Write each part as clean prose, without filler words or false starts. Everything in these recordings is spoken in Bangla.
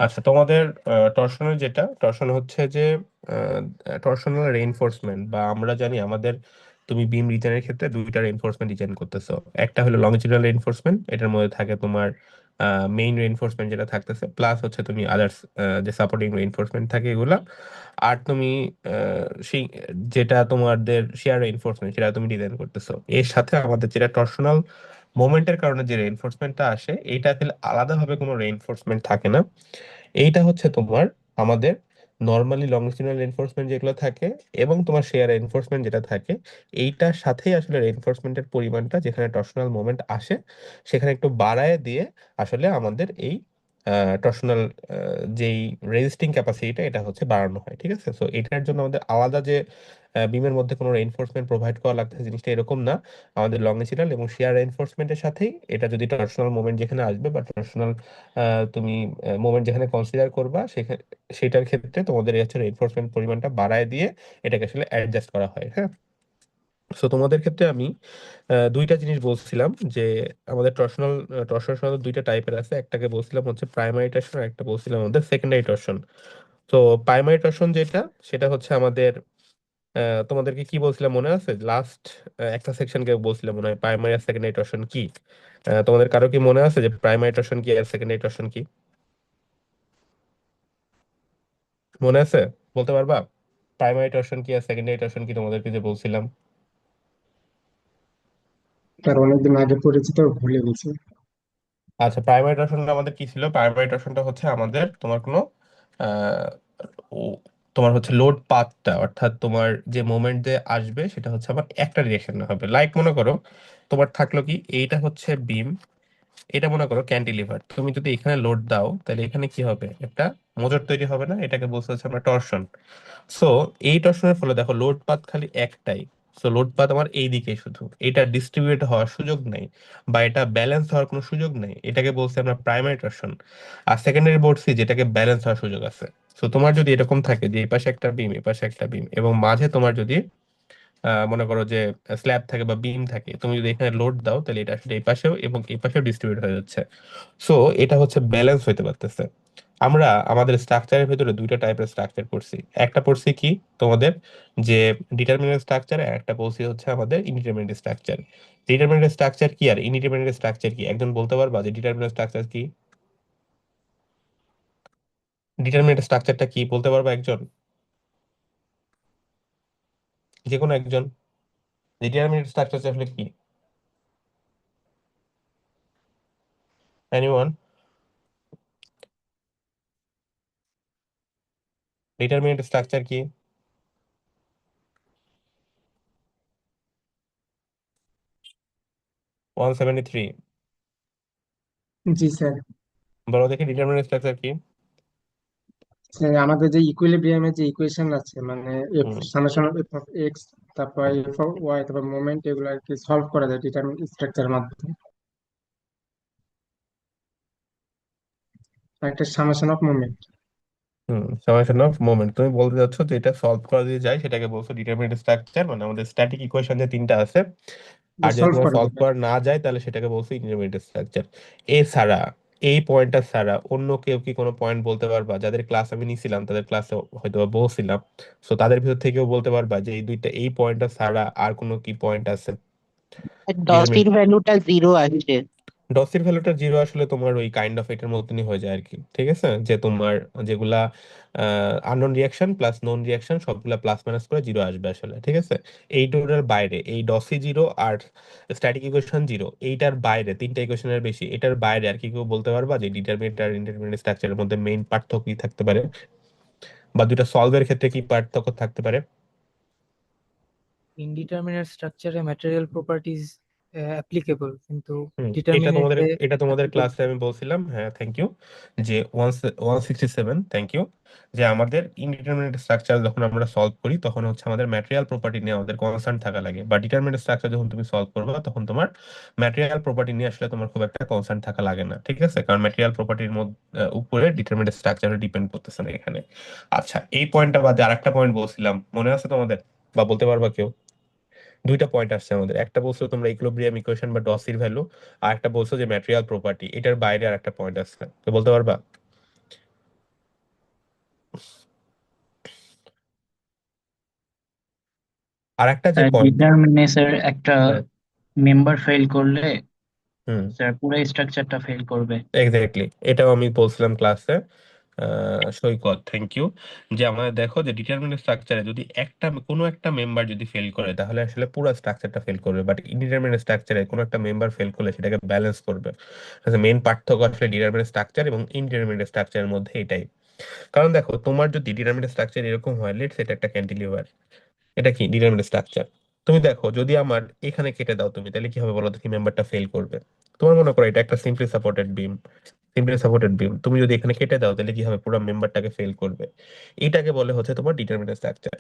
আচ্ছা, তোমাদের টর্শনের যেটা টর্শন হচ্ছে যে টর্শনাল রেইনফোর্সমেন্ট, বা আমরা জানি আমাদের, তুমি বিম রিজনের ক্ষেত্রে দুইটা রেইনফোর্সমেন্ট ডিজাইন করতেছো। একটা হলো লংজিটিউডাল রেইনফোর্সমেন্ট, এটার মধ্যে থাকে তোমার মেইন রেইনফোর্সমেন্ট যেটা থাকতেছে, প্লাস হচ্ছে তুমি আদার্স যে সাপোর্টিং রেইনফোর্সমেন্ট থাকে এগুলা। আর তুমি সেই যেটা তোমাদের শেয়ার রেইনফোর্সমেন্ট সেটা তুমি ডিজাইন করতেছো। এর সাথে আমাদের যেটা টর্শনাল মোমেন্টের কারণে যে রেইনফোর্সমেন্টটা আসে, এইটা আসলে আলাদাভাবে কোনো রেইনফোর্সমেন্ট থাকে না। এইটা হচ্ছে তোমার আমাদের নর্মালি লংজিটিউডাল এনফোর্সমেন্ট যেগুলো থাকে এবং তোমার শেয়ার এনফোর্সমেন্ট যেটা থাকে, এইটার সাথেই আসলে এনফোর্সমেন্টের পরিমাণটা যেখানে টর্শনাল মোমেন্ট আসে সেখানে একটু বাড়ায় দিয়ে আসলে আমাদের এই টর্শনাল যেই রেজিস্টিং ক্যাপাসিটিটা এটা হচ্ছে বাড়ানো হয়। ঠিক আছে, সো এটার জন্য আমাদের আলাদা যে বিমের মধ্যে কোনো রেইনফোর্সমেন্ট প্রোভাইড করা লাগতেছে জিনিসটা এরকম না। আমাদের লংজিটিউডাল এবং শেয়ার এনফোর্সমেন্টের সাথেই এটা যদি টর্শনাল মোমেন্ট যেখানে আসবে বা টর্শনাল তুমি মোমেন্ট যেখানে কনসিডার করবা সেখানে সেটার ক্ষেত্রে তোমাদের এই হচ্ছে রেইনফোর্সমেন্ট পরিমাণটা বাড়ায় দিয়ে এটাকে আসলে অ্যাডজাস্ট করা হয়। হ্যাঁ, সো তোমাদের ক্ষেত্রে আমি দুইটা জিনিস বলছিলাম যে আমাদের টর্শন সাধারণত দুইটা টাইপের আছে। একটাকে বলছিলাম হচ্ছে প্রাইমারি টর্শন, আর একটা বলছিলাম আমাদের সেকেন্ডারি টর্শন। তো প্রাইমারি টর্শন যেটা, সেটা হচ্ছে আমাদের তোমাদেরকে কি বলছিলাম মনে আছে? লাস্ট একটা সেকশনকে বলছিলাম মনে হয় প্রাইমারি আর সেকেন্ডারি টর্শন কি। তোমাদের কারো কি মনে আছে যে প্রাইমারি টর্শন কি আর সেকেন্ডারি টর্শন কি? মনে আছে? বলতে পারবা প্রাইমারি টর্শন কি আর সেকেন্ডারি টর্শন কি তোমাদেরকে যে বলছিলাম? তার অনেকদিন আগে পরিচিত, ভুলে গেছি। আচ্ছা, প্রাইমারি টর্শনটা আমাদের কি ছিল? প্রাইমারি টর্শনটা হচ্ছে আমাদের তোমার কোনো আহ, ও- তোমার হচ্ছে লোড পাথটা, অর্থাৎ তোমার যে মোমেন্ট যে আসবে সেটা হচ্ছে আবার একটা ডিরেকশনে হবে। লাইক মনে করো তোমার থাকলো কি, এইটা হচ্ছে বিম, এটা মনে করো ক্যান্টিলিভার। তুমি যদি এখানে লোড দাও তাহলে এখানে কি হবে? একটা মোচড় তৈরি হবে না? এটাকে বলতে হচ্ছে আমরা টর্শন। সো এই টর্শনের ফলে দেখো লোড পাথ খালি একটাই। সো লোড পাথ আমার এই দিকে, শুধু এটা ডিস্ট্রিবিউট হওয়ার সুযোগ নাই বা এটা ব্যালেন্স হওয়ার কোনো সুযোগ নাই, এটাকে বলছি আমরা প্রাইমারি টর্শন। আর সেকেন্ডারি বলছি যেটাকে ব্যালেন্স হওয়ার সুযোগ আছে। সো তোমার যদি এরকম থাকে যে এই পাশে একটা বিম, এই পাশে একটা বিম, এবং মাঝে তোমার যদি মনে করো যে স্ল্যাব থাকে বা বিম থাকে, তুমি যদি এখানে লোড দাও তাহলে এটা আসলে এই পাশেও এবং এই পাশেও ডিস্ট্রিবিউট হয়ে যাচ্ছে। সো এটা হচ্ছে ব্যালেন্স হইতে পারতেছে। আমরা আমাদের স্ট্রাকচারের ভিতরে দুইটা টাইপের স্ট্রাকচার পড়ছি। একটা পড়ছি কি তোমাদের, যে ডিটারমিনেন্ট স্ট্রাকচার, আর একটা পড়ছি হচ্ছে আমাদের ইনডিটারমিনেন্ট স্ট্রাকচার। ডিটারমিনেন্ট স্ট্রাকচার কি আর ইনডিটারমিনেন্ট স্ট্রাকচার কি একজন বলতে পারবা যে ডিটারমিনেন্ট স্ট্রাকচার কি? ডিটারমিনেন্ট স্ট্রাকচারটা কি বলতে পারবা একজন? যে কোনো একজন। ডিটারমিনেন্ট স্ট্রাকচার আসলে কি? এনিওয়ান? ডিটারমিনেন্ট স্ট্রাকচার কি? 173। জি স্যার। বলো দেখি ডিটারমিনেন্ট স্ট্রাকচার কি? স্যার, আমাদের যে ইকুইলিব্রিয়ামের যে ইকুয়েশন আছে, মানে F hmm. Summation of F of x, তারপর এফ অফ ওয়াই, তারপর মোমেন্ট, এগুলো আর কি সলভ করা যায় ডিটারমিন স্ট্রাকচারের মাধ্যমে। আর একটা summation of moment. Summation of moment তুমি বলতে যাচ্ছ যে এটা সলভ করা দিয়ে যায়, সেটাকে বলছো ডিটারমিনেন্ট স্ট্রাকচার। মানে আমাদের স্ট্যাটিক ইকুয়েশন যে তিনটা আছে, আর যদি সলভ তোমার করা সলভ যাবে। করা না যায় তাহলে সেটাকে বলছো ইন্টারমিডিয়েট স্ট্রাকচার। এছাড়া এই পয়েন্টটা ছাড়া অন্য কেউ কি কোনো পয়েন্ট বলতে পারবা? যাদের ক্লাস আমি নিছিলাম তাদের ক্লাসে হয়তো বা বলছিলাম, সো তাদের ভিতর থেকেও বলতে পারবা যে এই দুইটা, এই পয়েন্টটা ছাড়া আর কোনো কি পয়েন্ট আছে? ডসির ভ্যালুটা জিরো আসছে। ডসির ভ্যালুটা জিরো আসলে তোমার ওই কাইন্ড অফ এটার মতনই হয়ে যায় আর কি। ঠিক আছে, যে তোমার যেগুলা unknown reaction plus known reaction সবগুলা প্লাস মাইনাস করে জিরো আসবে আসলে। ঠিক আছে, এই দুটোর বাইরে এই ডসি জিরো আর স্ট্যাটিক ইকুয়েশন জিরো, এইটার বাইরে তিনটা ইকুয়েশনের বেশি, এটার বাইরে আর কি কেউ বলতে পারবা যে ডিটারমিনেন্ট আর ইন্ডিটারমিনেন্ট স্ট্রাকচারের মধ্যে মেইন পার্থক্য কি থাকতে পারে, বা দুইটা সলভের ক্ষেত্রে কি পার্থক্য থাকতে পারে? ইনডিটারমিনেট স্ট্রাকচারে ম্যাটেরিয়াল প্রপার্টিজ অ্যাপ্লিকেবল, কিন্তু এটা তোমাদের ডিটারমিনেটে এটা তোমাদের অ্যাপ্লিকেবল। ক্লাসে আমি বলছিলাম, হ্যাঁ থ্যাংক ইউ, যে 167, থ্যাংক ইউ, যে আমাদের ইনডিটারমিনেট স্ট্রাকচার যখন আমরা সলভ করি তখন হচ্ছে আমাদের ম্যাটেরিয়াল প্রপার্টি নিয়ে আমাদের কনসার্ন থাকা লাগে, বা ডিটারমিনেট স্ট্রাকচার যখন তুমি সলভ করবে তখন তোমার ম্যাটেরিয়াল প্রপার্টি নিয়ে আসলে তোমার খুব একটা কনসার্ন থাকা লাগে না। ঠিক আছে, কারণ ম্যাটেরিয়াল প্রপার্টির মধ্যে উপরে ডিটারমিনেট স্ট্রাকচার ডিপেন্ড করতেছে না এখানে। আচ্ছা, এই পয়েন্টটা বাদে আরেকটা পয়েন্ট বলছিলাম, মনে আছে তোমাদের? বা বলতে পারবা কেউ? দুইটা পয়েন্ট আসছে আমাদের, একটা বলছো তোমরা ইকুইলিব্রিয়াম ইকুয়েশন বা ডসির ভ্যালু, আর একটা বলছো যে ম্যাটেরিয়াল প্রপার্টি। এটার বাইরে আর একটা পয়েন্ট আছে, তো বলতে পারবা? আর একটা যে পয়েন্ট, ডিটারমিনেসের একটা মেম্বার ফেল করলে হুম, স্যার পুরো স্ট্রাকচারটা ফেল করবে। এক্স্যাক্টলি, এটাও আমি বলছিলাম ক্লাসে, সৈকত, থ্যাংক ইউ, যে আমাদের দেখো যে ডিটারমিনেন্ট স্ট্রাকচারে যদি কোনো একটা মেম্বার যদি ফেল করে তাহলে আসলে পুরো স্ট্রাকচারটা ফেল করবে, বাট ইনডিটারমিনেন্ট স্ট্রাকচারে কোনো একটা মেম্বার ফেল করলে সেটাকে ব্যালেন্স করবে। মেইন পার্থক্য আসলে ডিটারমিনেন্ট স্ট্রাকচার এবং ইনডিটারমিনেন্ট স্ট্রাকচারের মধ্যে এটাই। কারণ দেখো, তোমার যদি ডিটারমিনেন্ট স্ট্রাকচার এরকম হয়, লেটস এটা একটা ক্যান্টিলিভার, এটা কি ডিটারমিনেন্ট স্ট্রাকচার। তুমি দেখো যদি আমার এখানে কেটে দাও তুমি, তাহলে কি হবে বলো দেখি, মেম্বারটা ফেল করবে। তোমার মনে করো এটা একটা সিম্পলি সাপোর্টেড বিম, তুমি যদি এখানে কেটে দাও তাহলে কি হবে, পুরো মেম্বারটাকে ফেল করবে। এটাকে বলে হচ্ছে তোমার ডিটারমিনেন্ট স্ট্রাকচার।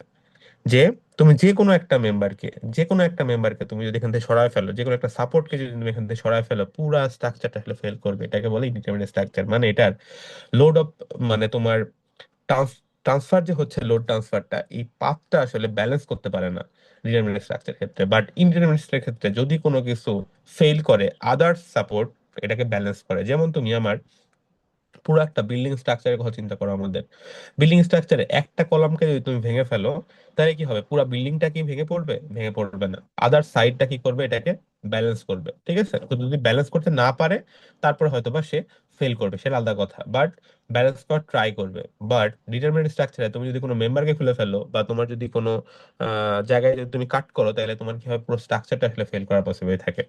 যে তুমি যে কোনো একটা মেম্বারকে তুমি যদি এখান থেকে সরায় ফেলো, যে কোনো একটা সাপোর্টকে যদি তুমি এখান থেকে সরায় ফেলো, পুরা স্ট্রাকচারটা আসলে ফেল করবে। এটাকে বলে ডিটারমিনেন্ট স্ট্রাকচার। মানে এটার লোড অফ, মানে তোমার ট্রান্সফার যে হচ্ছে, লোড ট্রান্সফারটা, এই পাথটা আসলে ব্যালেন্স করতে পারে না ডিটারমিনেন্ট স্ট্রাকচার ক্ষেত্রে। বাট ইনডিটারমিনেন্ট স্ট্রাকচার ক্ষেত্রে যদি কোনো কিছু ফেল করে, আদার্স সাপোর্ট এটাকে ব্যালেন্স করে। যেমন তুমি আমার পুরো একটা বিল্ডিং স্ট্রাকচারের কথা চিন্তা করো। আমাদের বিল্ডিং স্ট্রাকচারে একটা কলামকে যদি তুমি ভেঙে ফেলো, তাহলে কি হবে, পুরো বিল্ডিংটা কি ভেঙে পড়বে? ভেঙে পড়বে না। আদার সাইডটা কি করবে, এটাকে ব্যালেন্স করবে। ঠিক আছে, তো যদি ব্যালেন্স করতে না পারে, তারপর হয়তো বা সে ফেল করবে, সে আলাদা কথা, বাট ব্যালেন্স করার ট্রাই করবে। বাট ডিটারমিনেন্ট স্ট্রাকচারে তুমি যদি কোনো মেম্বারকে খুলে ফেলো, বা তোমার যদি কোনো জায়গায় যদি তুমি কাট করো, তাহলে তোমার কি হবে, পুরো স্ট্রাকচারটা আসলে ফেল করার পসিবিলিটি থাকে।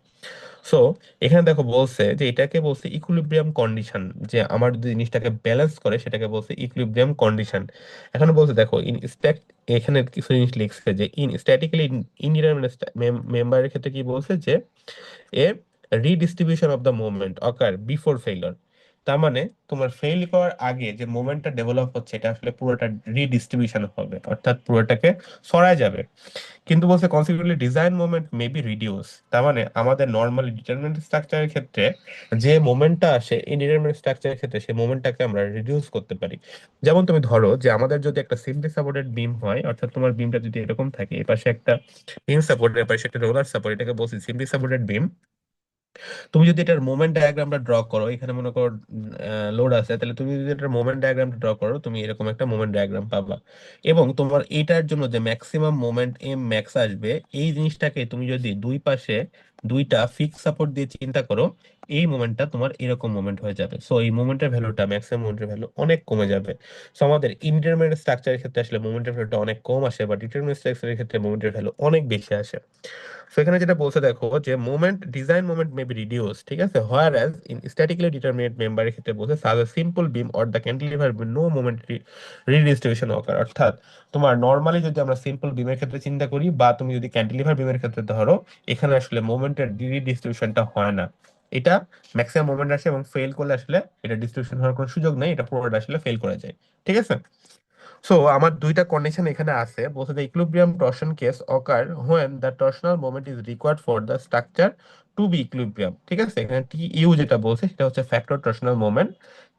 সো এখানে দেখো বলছে যে এটাকে বলছে ইকুইলিব্রিয়াম কন্ডিশন, যে আমার যে জিনিসটাকে ব্যালেন্স করে সেটাকে বলছে ইকুইলিব্রিয়াম কন্ডিশন। এখানে বলছে দেখো ইন স্ট্যাক, এখানে কিছু জিনিস লিখছে যে ইন স্ট্যাটিক্যালি ইনডিটারমিনেট মেম্বারের ক্ষেত্রে কি বলছে, যে a redistribution of the moment occur before failure. তার মানে তোমার ফেল করার আগে যে মোমেন্টটা ডেভেলপ হচ্ছে, এটা আসলে পুরোটা রিডিস্ট্রিবিউশন হবে, অর্থাৎ পুরোটাকে সরায় যাবে। কিন্তু বলছে consequently design moment may be reduce. তার মানে আমাদের নর্মালি ডিটারমিনেন্ট স্ট্রাকচারের ক্ষেত্রে যে মোমেন্টটা আসে, ইনডিটারমিনেন্ট স্ট্রাকচারের ক্ষেত্রে সেই মোমেন্টটাকে আমরা রিডিউস করতে পারি। যেমন তুমি ধরো যে আমাদের যদি একটা সিম্পলি সাপোর্টেড বিম হয়, অর্থাৎ তোমার বিমটা যদি এরকম থাকে, এই পাশে একটা বিম সাপোর্ট, এর পাশে একটা রোলার সাপোর্ট, এটাকে বলছি সিম্পলি সাপোর্টেড বিম। তুমি যদি এটার মোমেন্ট ডায়াগ্রামটা ড্র করো, এখানে মনে করো লোড আছে, তাহলে তুমি যদি এটার মোমেন্ট ডায়াগ্রামটা ড্র করো, তুমি এরকম একটা মোমেন্ট ডায়াগ্রাম পাবা। এবং তোমার এটার জন্য যে ম্যাক্সিমাম মোমেন্ট এম ম্যাক্স আসবে, এই জিনিসটাকে তুমি যদি দুই পাশে দুইটা ফিক্স সাপোর্ট দিয়ে চিন্তা করো, এই মোমেন্টটা তোমার এরকম মোমেন্ট হয়ে যাবে। সো এই মোমেন্টের ভ্যালুটা, ম্যাক্সিমাম মোমেন্টের ভ্যালু অনেক কমে যাবে। সো আমাদের ইনডিটারমিনেট স্ট্রাকচারের ক্ষেত্রে আসলে মোমেন্টের ভ্যালুটা অনেক কম আসে, বা ডিটারমিনেট স্ট্রাকচারের ক্ষেত্রে মোমেন্টের ভ্যালু অনেক বেশি আসে। সেখানে যেটা বলছে দেখো, যে design moment may be reduce, ঠিক আছে, where as in statically determinate মেম্বারের ক্ষেত্রে বলছে such a simple beam or the cantilever with no moment redistribution occur. অর্থাৎ তোমার নর্মালি যদি আমরা সিম্পল বিমের ক্ষেত্রে চিন্তা করি, বা তুমি যদি ক্যান্টিলিভার বিমের ক্ষেত্রে ধরো, এখানে আসলে মোমেন্টের রিডিস্ট্রিবিউশনটা হয় না। এটা ম্যাক্সিমাম মোমেন্ট আসে, এবং ফেল করলে আসলে এটা ডিস্ট্রিবিউশন হওয়ার কোনো সুযোগ নেই, এটা পুরোটা আসলে ফেল করে যায়। ঠিক আছে, সো আমার দুইটা কন্ডিশন এখানে আছে। বলছে যে equilibrium torsion case occur when the torsional moment is required for the structure to be equilibrium. ঠিক আছে, এখানে টি ইউ যেটা বলছে সেটা হচ্ছে factor torsional moment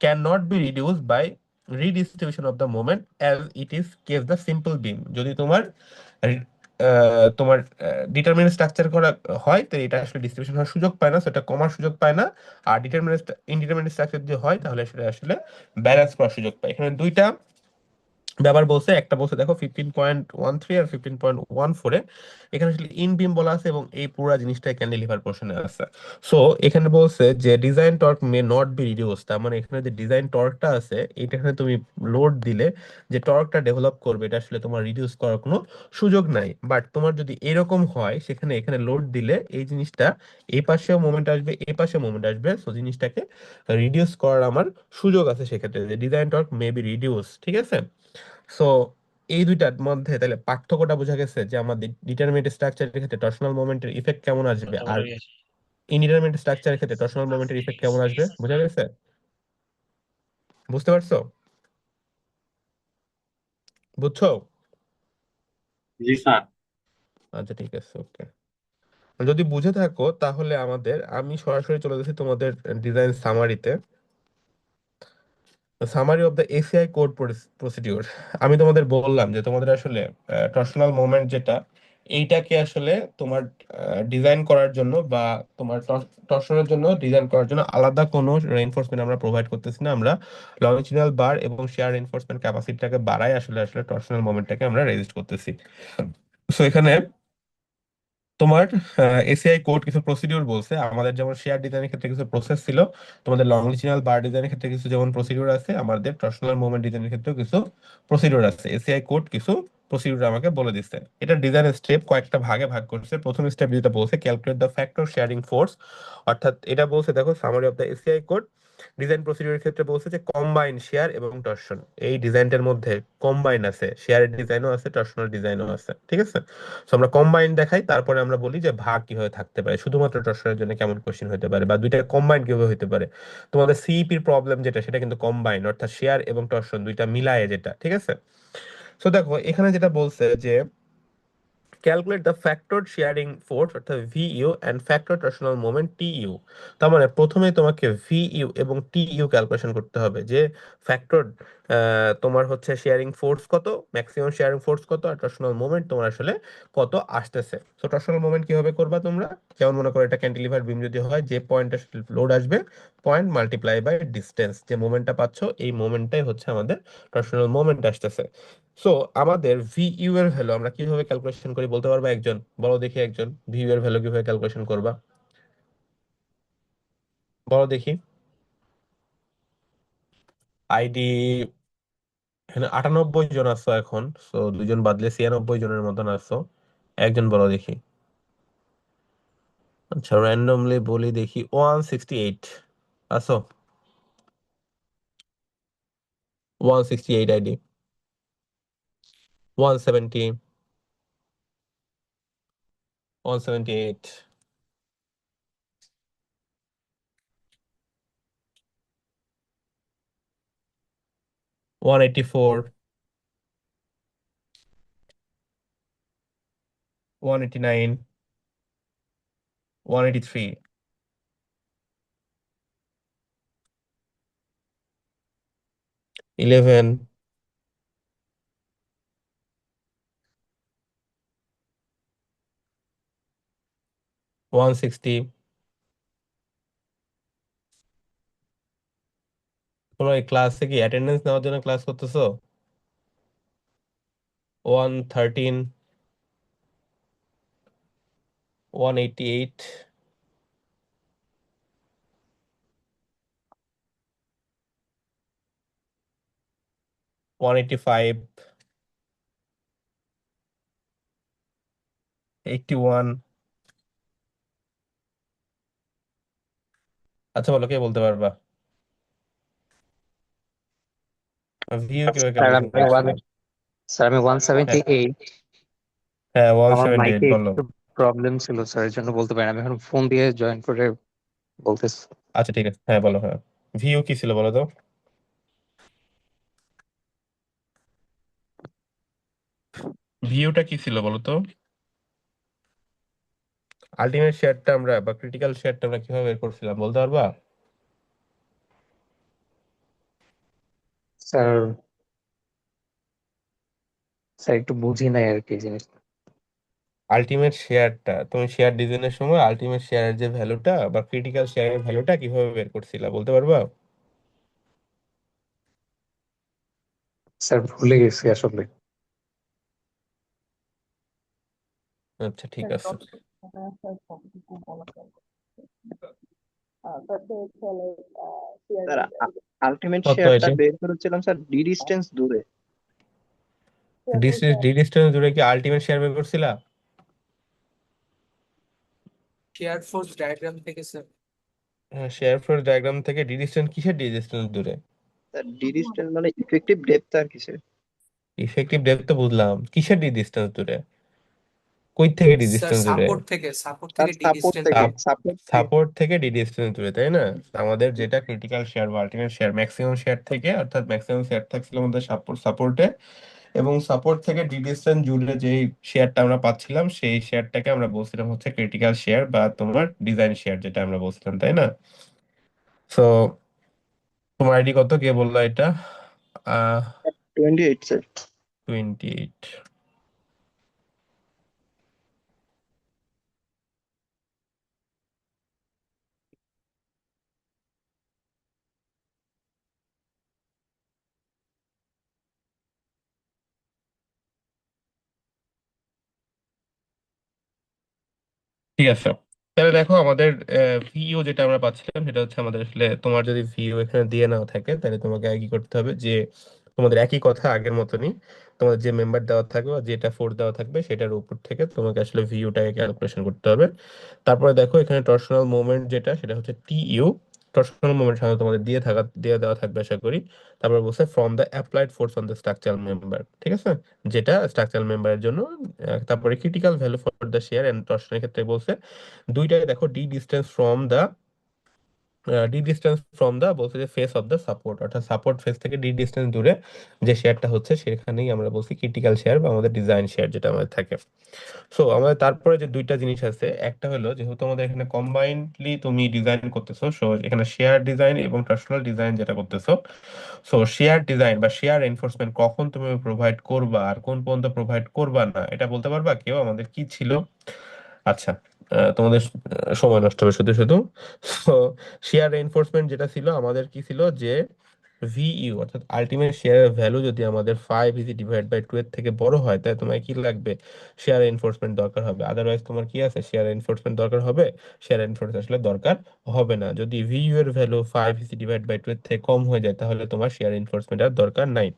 can not be reduce by redistribution of the moment as it is case the simple beam. যদি তোমার তোমার ডিটারমিনেন্ট স্ট্রাকচার করা হয়, তো এটা আসলে ডিস্ট্রিবিউশন হওয়ার সুযোগ পায় না, সেটা কমার সুযোগ পায় না। আর ইনডিটারমিনেন্ট স্ট্রাকচার যদি হয়, তাহলে সেটা আসলে ব্যালেন্স করার সুযোগ পায়। এখানে দুইটা ব্যাপার বলছে, একটা বলছে দেখো 15.13 আর 15.14, এখানে আসলে ইন বিম বলা আছে, এবং এই পুরো জিনিসটাই ক্যান্টিলিভার পোর্শনে আছে। সো এখানে বলছে যে design torque may not be reduce. তার মানে এখানে যে ডিজাইন টর্কটা আছে, এটা এখানে তুমি লোড দিলে যে টর্কটা ডেভেলপ করবে, এটা আসলে তোমার রিডিউস করার কোনো সুযোগ নাই। বাট তোমার যদি এরকম হয়, সেখানে এখানে লোড দিলে এই জিনিসটা এই পাশেও মোমেন্ট আসবে, এই পাশেও মোমেন্ট আসবে, সো জিনিসটাকে রিডিউস করার আমার সুযোগ আছে সেক্ষেত্রে, যে design torque May be reduce. ঠিক আছে, সো এই দুইটার মধ্যে তাহলে পার্থক্যটা বোঝা গেছে, যে আমাদের ডিটারমিনেট স্ট্রাকচারের ক্ষেত্রে টর্শনাল মোমেন্টের ইফেক্ট কেমন আসবে, আর ইনডিটারমিনেট স্ট্রাকচারের ক্ষেত্রে টর্শনাল মোমেন্টের ইফেক্ট কেমন আসবে, বোঝা গেছে? বুঝতে পারছো? বুঝছো? জি স্যার। আচ্ছা, ঠিক আছে, ওকে। যদি বুঝে থাকো তাহলে আমি সরাসরি চলে গেছি তোমাদের ডিজাইন সামারিতে। Summary of the ACI code procedure. আমি তোমাদের বললাম যে তোমাদের আসলে টর্শনাল মোমেন্ট যেটা, এইটাকে আসলে তোমার ডিজাইন করার জন্য, বা তোমার টর্শনের জন্য ডিজাইন করার জন্য আলাদা কোনো রেইনফোর্সমেন্ট আমরা প্রোভাইড করতেছি না। আমরা লংজিটিউডাল বার এবং শেয়ার রেইনফোর্সমেন্ট ক্যাপাসিটিটাকে বাড়াই আসলে আসলে টর্শনাল মোমেন্টটাকে আমরা রেজিস্ট করতেছি। সো এখানে তোমার এসিআই কোড কিছু প্রসিডিউর বলছে, আমাদের যেমন শেয়ার ডিজাইনের ক্ষেত্রে কিছু প্রসেস ছিল, তোমাদের লংজিটিউডাল বার ডিজাইনের ক্ষেত্রে কিছু যেমন প্রসিডিউর আছে, আমাদের টর্সনাল মুভমেন্ট ডিজাইনের ক্ষেত্রেও কিছু প্রসিডিউর আছে। এসিআই কোড কিছু প্রসিডিউর আমাকে বলে দিচ্ছে। এটা ডিজাইন স্টেপ কয়েকটা ভাগে ভাগ করছে। প্রথম স্টেপ যেটা বলছে calculate the factor shearing force, অর্থাৎ এটা বলছে দেখো summary of the ACI code. Design প্রসিডিউরের ক্ষেত্রে বলছে যে কম্বাইন শেয়ার এবং টর্শন, এই ডিজাইনটার মধ্যে কম্বাইন আছে, শেয়ারের ডিজাইনও আছে, টর্শনাল ডিজাইনও আছে, ঠিক আছে। তো আমরা কম্বাইন দেখাই, তারপরে আমরা বলি যে ভাগ কিভাবে থাকতে পারে, শুধুমাত্র টর্শনের জন্য কেমন কোশ্চেন হতে পারে, বা দুইটা কম্বাইন কিভাবে হতে পারে। তোমাদের সিইপির প্রবলেম যেটা সেটা কিন্তু কম্বাইন, অর্থাৎ শেয়ার এবং টর্শন দুইটা মিলায়ে যেটা, ঠিক আছে। তো দেখো এখানে যেটা বলছে যে calculate the factor shearing force অর্থাৎ VU and factor torsional moment TU. তার মানে প্রথমে তোমাকে ভিইউ এবং টিইউ ক্যালকুলেশন করতে হবে, যে ফ্যাক্টর তোমার হচ্ছে শেয়ারিং ফোর্স কত, ম্যাক্সিমাম শেয়ারিং ফোর্স কত, আর টর্শনাল মোমেন্ট তোমার আসলে কত আসতেছে। তো টর্শনাল মোমেন্ট কিভাবে করবা তোমরা, যেমন মনে করো এটা ক্যান্টিলিভার বিম যদি হয়, যে পয়েন্টে লোড আসবে পয়েন্ট মাল্টিপ্লাই বাই ডিস্টেন্স, যে মোমেন্টটা পাচ্ছ এই মোমেন্টটাই হচ্ছে আমাদের টর্শনাল মোমেন্ট আসতেছে। সো আমাদের ভিইউ এর ভ্যালু আমরা কিভাবে ক্যালকুলেশন করি বলতে পারবা একজন? বলো দেখি একজন, ভিইউ এর ভ্যালু কিভাবে ক্যালকুলেশন করবা, বলো দেখি। আইডি এখানে 98 জন আছো এখন, সো দুজন বাদলে 96 জনের মতন আছো। একজন বলো দেখি। আচ্ছা র্যান্ডমলি বলি দেখি, 168 আছো, 168 আইডি, 170, 178, 184, 189, 183, 11, 160। তোমরা এই ক্লাসে কি অ্যাটেন্ডেন্স নেওয়ার জন্য ক্লাস করতেছো? 113, 188, 185, 81। আচ্ছা বলো কে বলতে পারবা ভিউ কিভাবে স্যার ক্যালকুলেশন আমি করছো? স্যার আমি হ্যাঁ 178। হ্যাঁ, আমার 178 মাইকে বলো। একটু প্রবলেম ছিল স্যার, এর জন্য বলতে পারি না। আমি এখন ফোন দিয়ে জয়েন করে বলতেছি। আচ্ছা ঠিক আছে, হ্যাঁ বলো। হ্যাঁ ভিউ কি ছিল বলো তো? ভিউটা কি ছিল বলো তো? আলটিমেট শেয়ারটা আমরা বা ক্রিটিক্যাল শেয়ারটা আমরা কিভাবে বের করছিলাম বলতে পারবা? স্যার স্যার একটু বুঝি নাই আর কি জিনিস। আলটিমেট শেয়ারটা তুমি শেয়ার ডিজাইনের সময় আলটিমেট শেয়ারের যে ভ্যালুটা বা ক্রিটিক্যাল শেয়ারের ভ্যালুটা কিভাবে বের করছিলা বলতে পারবা? স্যার ভুলে গেছি আসলে। আচ্ছা ঠিক আছে। স্যার আলটিমেট কত শেয়ারটা এটি? বের করেছিলাম স্যার ডি ডিস্টেন্স দূরে। ডিস্টেন্স জুড়ে কি আলটিমেট শেয়ার বের করছিলা? শেয়ার ফোর্স ডায়াগ্রাম থেকে স্যার। হ্যাঁ, শেয়ার ফোর্স ডায়াগ্রাম থেকে ডিস্টেন্স, কিসের ডিস্টেন্স দূরে? স্যার ডি ডিস্টেন্স মানে ইফেক্টিভ ডেপথ আর কিসের। ইফেক্টিভ ডেপথ তো বুঝলাম, কিসের ডিস্টেন্স দূরে, কই থেকে স্যার ডিস্টেন্স দূরে? সাপোর্ট আর থেকে ডি সাপোর্ট ডিস্টেন্স থেকে দূরে। সাপোর্ট থেকে সাপোর্ট থেকে ডিস্টেন্স দূরে, তাই না? আমাদের যেটা ক্রিটিক্যাল শেয়ার বা আলটিমেট শেয়ার ম্যাক্সিমাম শেয়ার থেকে, অর্থাৎ ম্যাক্সিমাম শেয়ার থাকছিল আমাদের সাপোর্টে, এবং সাপোর্ট থেকে ডিস্টেন্স জুড়ে যেই শেয়ারটা আমরা পাচ্ছিলাম সেই শেয়ারটাকে আমরা বলছিলাম হচ্ছে ক্রিটিক্যাল শেয়ার বা তোমার ডিজাইন শেয়ার যেটা আমরা বলছিলাম, তাই না? তো তোমার আইডি কত, কে বললো এটা? 28 স্যার। 28। ঠিক আছে, তাহলে দেখো আমাদের ভিও যেটা আমরা পাচ্ছিলাম সেটা হচ্ছে আমাদের আসলে তোমার যদি ভিও এখানে দিয়ে নাও থাকে তাহলে তোমাকে আগে কি করতে হবে যে তোমাদের একই কথা আগের মতনই তোমাদের যে মেম্বার দেওয়া থাকবে বা যেটা ফোর্স দেওয়া থাকবে সেটার উপর থেকে তোমাকে আসলে ভিউটাকে ক্যালকুলেশন করতে হবে। তারপরে দেখো এখানে টর্শনাল মোমেন্ট যেটা সেটা হচ্ছে টিইউ। টর্শনাল মোমেন্ট সাধারণত তোমাদের দিয়ে দেওয়া থাকবে আশা করি। তারপর বলছে from the applied force on the structural member, ঠিক আছে, যেটা স্ট্রাকচারাল মেম্বারের জন্য। তারপরে critical value for the shear and টর্শনের ক্ষেত্রে বলছে দুইটাই দেখো ডি ডিস্টেন্স ফ্রম দা বলছে যে ফেস অফ দ্য সাপোর্ট, অর্থাৎ সাপোর্ট ফেস থেকে ডি ডিস্টেন্স দূরে যে শেয়ারটা হচ্ছে সেখানেই আমরা বলছি ক্রিটিক্যাল শেয়ার বা আমাদের ডিজাইন শেয়ার যেটা আমাদের থাকে। সো আমাদের তারপরে যে দুইটা জিনিস আছে, একটা হলো যেহেতু আমাদের এখানে কম্বাইন্ডলি তুমি ডিজাইন করতেছো, সো এখানে শেয়ার ডিজাইন এবং পার্সোনাল ডিজাইন যেটা করতেছো, সো শেয়ার ডিজাইন বা শেয়ার এনফোর্সমেন্ট কখন তুমি প্রোভাইড করবা আর কোন পর্যন্ত প্রোভাইড করবা না এটা বলতে পারবা কেউ? আমাদের কি ছিল? আচ্ছা, তোমাদের সময় নষ্ট হবে শুধু শুধু। তো শেয়ার এনফোর্সমেন্ট যেটা ছিল আমাদের কি ছিল যে ভিইউ অর্থাৎ আলটিমেট শেয়ারের ভ্যালু যদি আমাদের 5 ডিভাইড বাই 2 এর থেকে বড় হয় তাহলে তোমার কি লাগবে? শেয়ার এনফোর্সমেন্ট দরকার হবে। আদারওয়াইজ তোমার কি আছে? শেয়ার এনফোর্সমেন্ট দরকার হবে, শেয়ার এনফোর্সমেন্ট আসলে দরকার হবে না। যদি ভিইউ এর ভ্যালু 5 ডিভাইড বাই 2 এর থেকে কম হয়ে যায় তাহলে তোমার শেয়ার এনফোর্সমেন্ট আর দরকার নাই।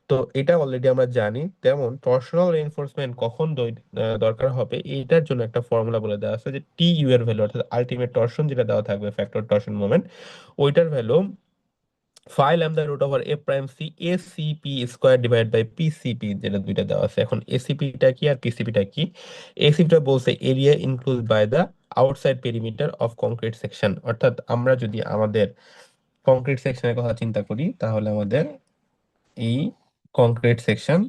তো এটা অলরেডি আমরা জানি। তেমন টর্শনাল রেইনফোর্সমেন্ট কখন দরকার হবে এটার জন্য একটা ফর্মুলা বলে দেওয়া আছে যে টি ইউ এর ভ্যালু অর্থাৎ আলটিমেট টর্শন যেটা দেওয়া থাকবে ফ্যাক্টর টর্শন মোমেন্ট, ওইটার value 5 lambda root over a prime c acp square divide by PCP, যেটা দুইটা দেওয়া আছে। এখন এসিপিটা কি আর পিসিপিটা কি? এসিপিটা বলছে area include by the outside perimeter of concrete section, অর্থাৎ আমরা যদি আমাদের কংক্রিট সেকশনের কথা চিন্তা করি তাহলে আমাদের এই কংক্রিট সেকশন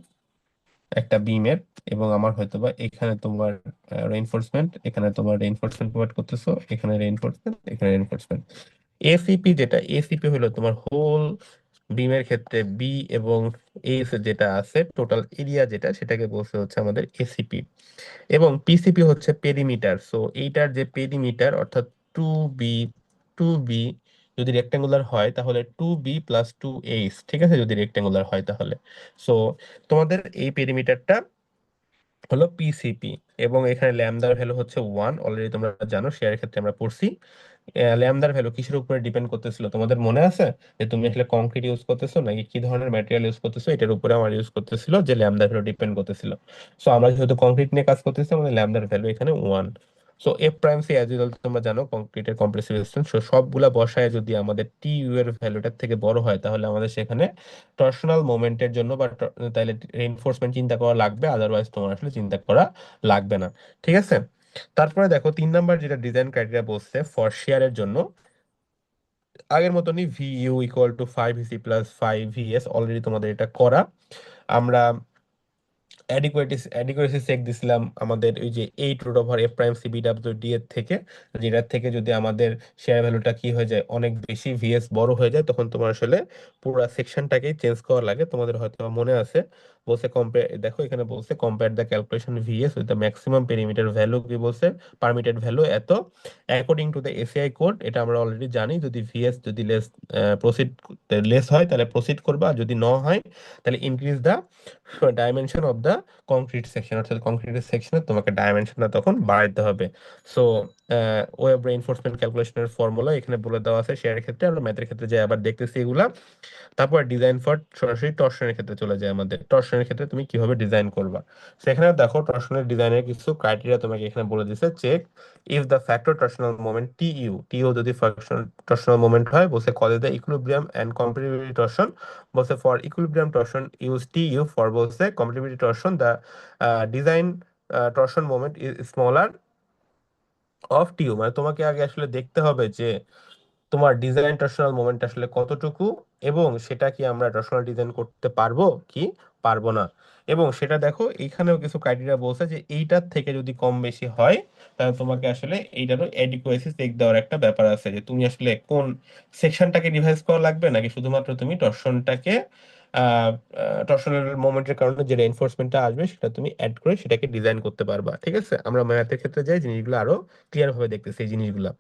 একটা বিমের, এবং আমার হয়তোবা এখানে তোমার রেইনফোর্সমেন্ট, এখানে তোমার রেইনফোর্সমেন্ট প্রোভাইড করতেছো, এখানে রেইনফোর্সমেন্ট, এখানে রেইনফোর্সমেন্ট। এসিপি যেটা তোমার হোল বিমের ক্ষেত্রে বি এবং এস যেটা আছে টোটাল এরিয়া যেটা সেটাকে বলছে হচ্ছে আমাদের এসিপি। এবং পিসিপি হচ্ছে পেরিমিটার। সো এইটার যে পেরিমিটার অর্থাৎ টু বি, টু বি যদি রেক্টেঙ্গুলার হয় তাহলে 2b+2h, ঠিক আছে, যদি রেক্টেঙ্গুলার হয় তাহলে। সো তোমাদের এই পেরিমিটারটা হলো পিসিপি। এবং এখানে ল্যামদার ভ্যালু হচ্ছে 1, অলরেডি তোমরা জানো শেয়ারের ক্ষেত্রে আমরা পড়ছি। ল্যামদার ভ্যালু কিসের উপরে ডিপেন্ড করতেছিল তোমাদের মনে আছে? যে তুমি আসলে কংক্রিট ইউজ করতেছো নাকি কি ধরনের ম্যাটেরিয়াল ইউজ করতেছো এটার উপরে আমার ইউজ করতেছিল যে ল্যামদার ভ্যালু ডিপেন্ড করতেছিল। সো আমরা যেহেতু কংক্রিট নিয়ে কাজ করতেছি আমাদের ল্যামদার ভ্যালু এখানে 1। So f prime c as usual তোমরা জানো কংক্রিটের কম্প্রেসিভ স্ট্রেন্থ, সো সবগুলা বসায় যদি আমাদের টি ইউ এর ভ্যালুটার থেকে বড় হয় তাহলে আমাদের সেখানে টর্শনাল মোমেন্টের জন্য বা তাহলে রেইনফোর্সমেন্ট চিন্তা করা লাগবে, আদারওয়াইজ তোমার আসলে চিন্তা করা লাগবে না। ঠিক আছে, তারপরে দেখো 3 নাম্বার যেটা ডিজাইন ক্রাইটেরিয়া বলছে ফর শেয়ারের জন্য আগের মতনই ভিইউ ইকুয়াল টু 5vc+5vs, অলরেডি তোমাদের এটা করা। আমরা অ্যাডিকুয়েসি চেক দিছিলাম আমাদের ওই যে 8 root over a prime c bw d এর থেকে, যেটার থেকে যদি আমাদের শেয়ার ভ্যালুটা কি হয়ে যায় অনেক বেশি ভিএস বড় হয়ে যায় তখন তোমার আসলে পুরো সেকশনটাকেই চেঞ্জ করা লাগে। তোমাদের হয়তো মনে আছে বলছে কম্পেয়ার, দেখো এখানে বলছে compare the calculation vs with the maximum perimeter value, কি বলছে পারমিটেড ভ্যালু এত according to the ACI code. এটা আমরা অলরেডি জানি যদি ভিএস যদি লেস হয় তাহলে প্রসিড করবা, আর যদি ন হয় তাহলে increase the dimension of the concrete section, অর্থাৎ কংক্রিটের সেকশনে তোমাকে ডাইমেনশনটা তখন বাড়াইতে হবে। সো ওয়েব রেইনফোর্সমেন্ট ক্যালকুলেশনের ফর্মুলা এখানে বলে দেওয়া আছে শেয়ারের ক্ষেত্রে, আমরা ম্যাথের ক্ষেত্রে যাই আবার দেখতেছি এগুলা। তারপর ডিজাইন ফর সরাসরি টর্শনের ক্ষেত্রে চলে যায়। আমাদের টর্শনের ক্ষেত্রে তুমি কিভাবে ডিজাইন করবা সেখানে দেখো টর্শনের ডিজাইনের কিছু ক্রাইটেরিয়া তোমাকে এখানে বলে দিছে। Check if the factor torsional moment TU যদি টর্শনাল মোমেন্ট হয় বলছে call the equilibrium and compatibility torsion, বলছে for equilibrium torsion use TU, for বলছে compatibility torsion the design torsion moment is smaller of TU. মানে তোমাকে আগে আসলে দেখতে হবে যে তোমার ডিজাইন টর্শনাল মোমেন্ট আসলে কতটুকু এবং সেটা কি আমরা টর্শনাল ডিজাইন করতে পারবো কি পারবো না। এবং সেটা দেখো এইখানেও কিছু ক্রাইটেরিয়া বলছে যে এইটার থেকে যদি কম বেশি হয় তাহলে তোমাকে আসলে এইটারও এডিকুয়েসি চেক দেওয়ার একটা ব্যাপার আছে যে তুমি আসলে কোন সেকশনটাকে রিভাইজ করা লাগবে নাকি শুধুমাত্র তুমি টর্শনটাকে টর্শনাল মোমেন্টের কারণে যে রেইনফোর্সমেন্টটা আসবে সেটা তুমি অ্যাড করে সেটাকে ডিজাইন করতে পারবা। ঠিক আছে, আমরা ম্যাথের ক্ষেত্রে যাই জিনিসগুলো আরো ক্লিয়ার ভাবে দেখতেছি এই জিনিসগুলো।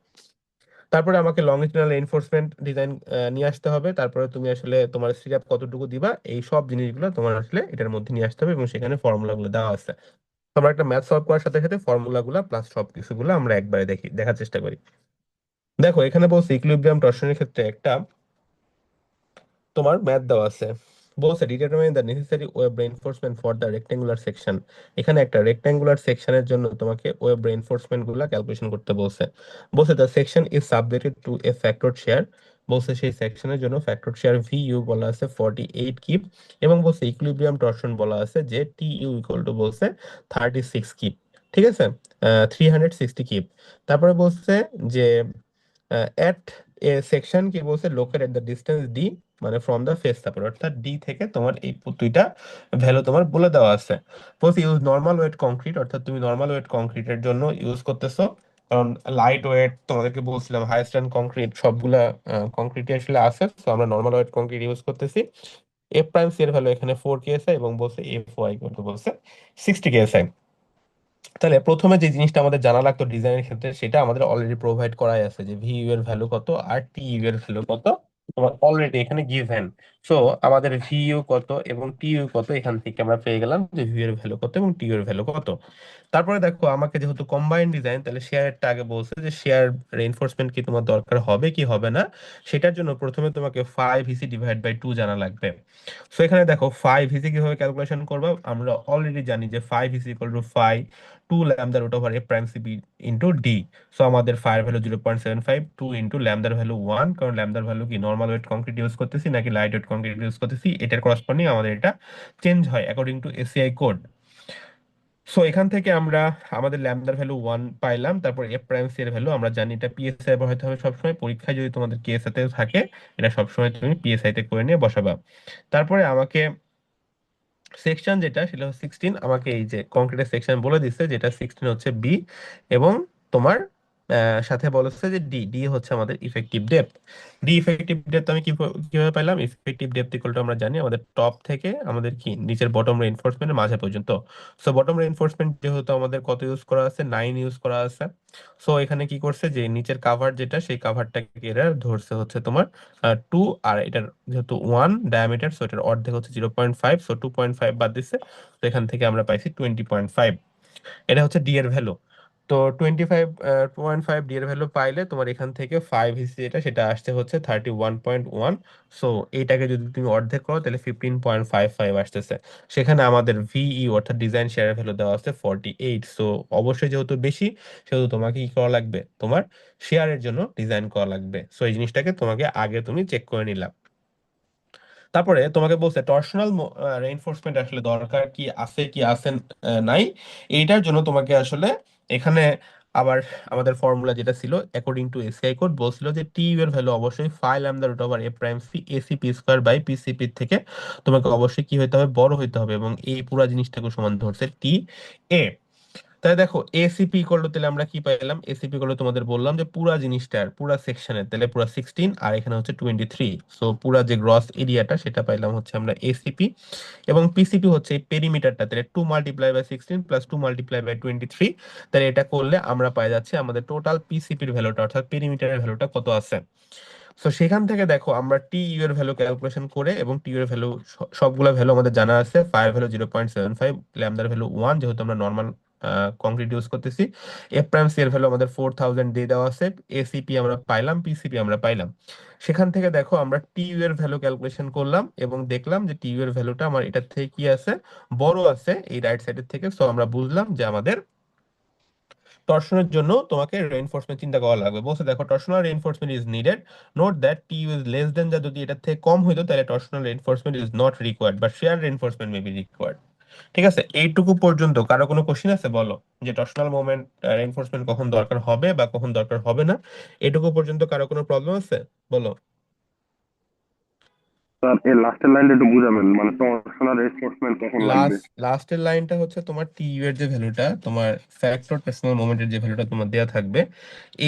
তারপরে আমাকে লংজিটিউডাল রেইনফোর্সমেন্ট ডিজাইন নিয়ে আসতে হবে। তারপরে তুমি আসলে তোমার সিরাপ কতটুকু দিবা এই সব জিনিসগুলো তোমার আসলে এটার মধ্যে নিয়ে আসতে হবে এবং সেখানে ফর্মুলাগুলো দেওয়া আছে। তো আমরা একটা ম্যাথ সলভ করার সাথে সাথে ফর্মুলাগুলো প্লাস সবকিছুগুলো আমরা একবারে দেখার চেষ্টা করি। দেখো এখানে বলছে ইকুইলিব্রিয়াম টর্শনের ক্ষেত্রে একটা তোমার ম্যাথ দেওয়া আছে, বলছে determine the necessary web reinforcement for the rectangular section. এখানে একটা রেক্টেঙ্গুলার সেকশনের জন্য তোমাকে ওয়েব রেইনফোর্সমেন্ট গুলা ক্যালকুলেশন করতে বলছে। বলছে the section is subjected to a factored shear. বলছে সেই সেকশনের জন্য ফ্যাক্টরড শেয়ার ভি ইউ বলা আছে 48 কিপ, এবং বলছে ইকুইলিব্রিয়াম টর্শন বলা আছে যে টি ইউ ইকুয়াল টু বলছে 36 কিপ। ঠিক আছে, 360 কিপ। তারপরে বলছে যে এট এ সেকশন কি বলছে locate at the distance D, মানে ফ্রম দ্য ফেস সাপোর্ট, অর্থাৎ ডি থেকে তোমার এই দুইটা ভ্যালু তোমার বলে দেওয়া আছে। বলছে ইউজ নর্মাল ওয়েট কংক্রিট, অর্থাৎ তুমি নর্মাল ওয়েট কংক্রিটের জন্য ইউজ করতেছো, কারণ লাইট ওয়েট তোমাদেরকে বলছিলাম হাই স্ট্রেন্থ কংক্রিট সবগুলা কংক্রিটে আসলে আছে, তো আমরা নর্মাল ওয়েট কংক্রিট ইউজ করতেছি। এফ প্রাইম সি এর ভ্যালু এখানে 4 কেএসআই এবং বলছে এফ ওয়াই বলছে 60 কেএসআই। তাহলে প্রথমে যে জিনিসটা আমাদের জানা লাগতো ডিজাইনের ক্ষেত্রে সেটা আমাদের অলরেডি প্রোভাইড করাই আছে, যে ভি ইউ এর ভ্যালু কত আর টি ইউ এর ভ্যালু কত তোমার অলরেডি এখানে গিভেন। সো আমাদের ভি ইউ কত এবং টি ইউ কত এখান থেকে আমরা পেয়ে গেলাম যে ভি এর ভ্যালু কত এবং টি ইউ এর ভ্যালু কত। তারপরে দেখো আমাকে যেহেতু কম্বাইন্ড ডিজাইন, তাহলে শেয়ারটা আগে বলছে যে শেয়ার রেইনফোর্সমেন্ট কি তোমার দরকার হবে কি হবে না, সেটার জন্য প্রথমে তোমাকে 5 ডিভাইড বাই 2 জানা লাগবে। সো এখানে দেখো 5 কিভাবে ক্যালকুলেশন করবো, আমরা অলরেডি জানি যে 5 equal to 2 lambda root over A prime CB into D. So আমাদের ফায়ার ভ্যালু 0.75, 2 ইন্টু ল্যামডার ভ্যালু 1, কারণ ল্যামডার ভ্যালু কি নর্মাল ওয়েট কংক্রিট ইউজ করতেছি নাকি লাইট ওয়েট কংক্রিট ইউজ করতেছি, এটার করসপন্ডিং আমাদের এটা চেঞ্জ হয় according to ACI code. So এখান থেকে আমরা আমাদের ল্যামডার ভ্যালু 1 পাইলাম, তারপর এফ প্রাইম সি এর ভ্যালু আমরা জানি এটা পিএসআই ব্যবহৃত হবে সবসময়, পরীক্ষায় যদি তোমাদের কেএসআই তে থাকে এটা সবসময় তুমি পিএসআই তে করে নিয়ে বসাবা। তারপরে আমাকে সেকশন যেটা সেটা হচ্ছে 16, আমাকে এই যে কংক্রিটের সেকশন বলে দিচ্ছে, যেটা 16 হচ্ছে বি, এবং তোমার সাথে বলেছে যে ডি, ডি হচ্ছে আমাদের effective depth. D effective depth আমি কিভাবে পাইলাম, ইফেক্টিভ ডেপথ ইকুয়াল টু আমরা জানি আমাদের টপ থেকে আমাদের কি নিচের বটম রেইনফোর্সমেন্টের মাঝে পর্যন্ত। সো বটম রেইনফোর্সমেন্ট যেহেতু আমাদের কত ইউজ করা আছে, 9 ইউজ করা আছে। সো এখানে কি করছে যে নিচের কাভার যেটা সেই কাভারটাকে এরা ধরছে হচ্ছে তোমার 2, আর এটার যেহেতু 1 ডায়ামিটার, সো এটার অর্ধেক হচ্ছে 0.5, সো 2.5 বাদ দিচ্ছে, তো এখান থেকে আমরা পাইছি 20.5। এটা হচ্ছে ডি এর ভ্যালু। তো 25.5 ডি এর ভ্যালু পাইলে তোমার এখান থেকে 5 হিসি যেটা সেটা আসছে হচ্ছে 31.1। সো এইটাকে যদি তুমি অর্ধেক করো তাহলে 15.55 আসতেছে। সেখানে আমাদের ভিই অর্থাৎ ডিজাইন শেয়ারের ভ্যালু দেওয়া আছে 48। সো অবশ্যই যেহেতু বেশি সেহেতু তোমাকে কি করা লাগবে, তোমার শেয়ারের জন্য ডিজাইন করা লাগবে। সো এই জিনিসটাকে তোমাকে আগে তুমি চেক করে নিলাম। তারপরে তোমাকে বলছে টর্শনাল রেইনফোর্সমেন্ট আসলে দরকার কি আছে কি আছে নাই, এইটার জন্য তোমাকে আসলে এখানে আবার আমাদের ফর্মুলা যেটা ছিল অ্যাকর্ডিং টু এসিআই কোড বলছিল যে টি এর ভ্যালু অবশ্যই 5 lambda root over A prime C AC P square by PCP থেকে তোমাকে অবশ্যই কি হতে হবে, বড় হইতে হবে, এবং এই পুরো জিনিসটাকে সমান ধরছে টি এ। তাহলে দেখো এসিপি করলো, তাহলে আমরা কি পাইলাম, এসিপি করলো তোমাদের বললাম যে পুরা জিনিসটার পুরা সেকশনের তাহলে পুরা 16, আর এখানে হচ্ছে 23। সো পুরা যে গ্রস এরিয়াটা সেটা পাইলাম হচ্ছে আমরা এসিপি, এবং পিসিপি হচ্ছে এই পেরিমিটারটা, তাহলে 2 multiply by 16 plus 2 multiply by 23। তাহলে এটা করলে আমরা পাই যাচ্ছে আমাদের টোটাল পিসিপির ভ্যালুটা অর্থাৎ পেরিমিটারের ভ্যালুটা কত আছে। সো সেখান থেকে দেখো আমরা টি ইউ এর ভ্যালু ক্যালকুলেশন করে, এবং টি ইউ এর ভ্যালু সবগুলা ভ্যালু আমাদের জানা আছে, ফায়ার ভ্যালু 0.75, ল্যামদার ভ্যালু 1 যেহেতু আমরা নর্মাল কংক্রিট ইউজ করতেছি, এফ প্রাইম সি এর ভ্যালু আমাদের 4000 দিয়ে দেওয়া আছে, এসিপি আমরা পাইলাম, পিসিপি আমরা পাইলাম। সেখান থেকে দেখো আমরা টি ইউ এর ভ্যালু ক্যালকুলেশন করলাম এবং দেখলাম যে টি ইউ এর ভ্যালুটা আমার এটা থেকে কি আছে, বড় আছে এই রাইট সাইডের থেকে। সো আমরা বুঝলাম যে আমাদের টর্শনের জন্য তোমাকে রেইনফোর্সমেন্ট চিন্তা করা লাগবে। বলছে দেখো টর্শনাল reinforcement is needed, note that T U is less than, যা যদি এটা থেকে কম হইতো তাহলে টর্শনাল reinforcement is not required, but share reinforcement may be required. ঠিক আছে, এইটুকু পর্যন্ত কারো কোনো কোশ্চিন আছে বলো, যে টর্শনাল মোমেন্ট রেইনফোর্সমেন্ট কখন দরকার হবে বা কখন দরকার হবে না, এটুকু পর্যন্ত কারো কোনো প্রবলেম আছে বলো। স্যার এই লাস্টের লাইনটা একটু বুঝাবেন, মানে টর্শনাল রেইনফোর্সমেন্ট কখন লাগবে? লাস্টের লাইনটা হচ্ছে তোমার টি ইউ এর যে ভ্যালুটা, তোমার ফ্যাক্টর টেসিমাল মোমেন্টের যে ভ্যালুটা তোমার দেয়া থাকবে,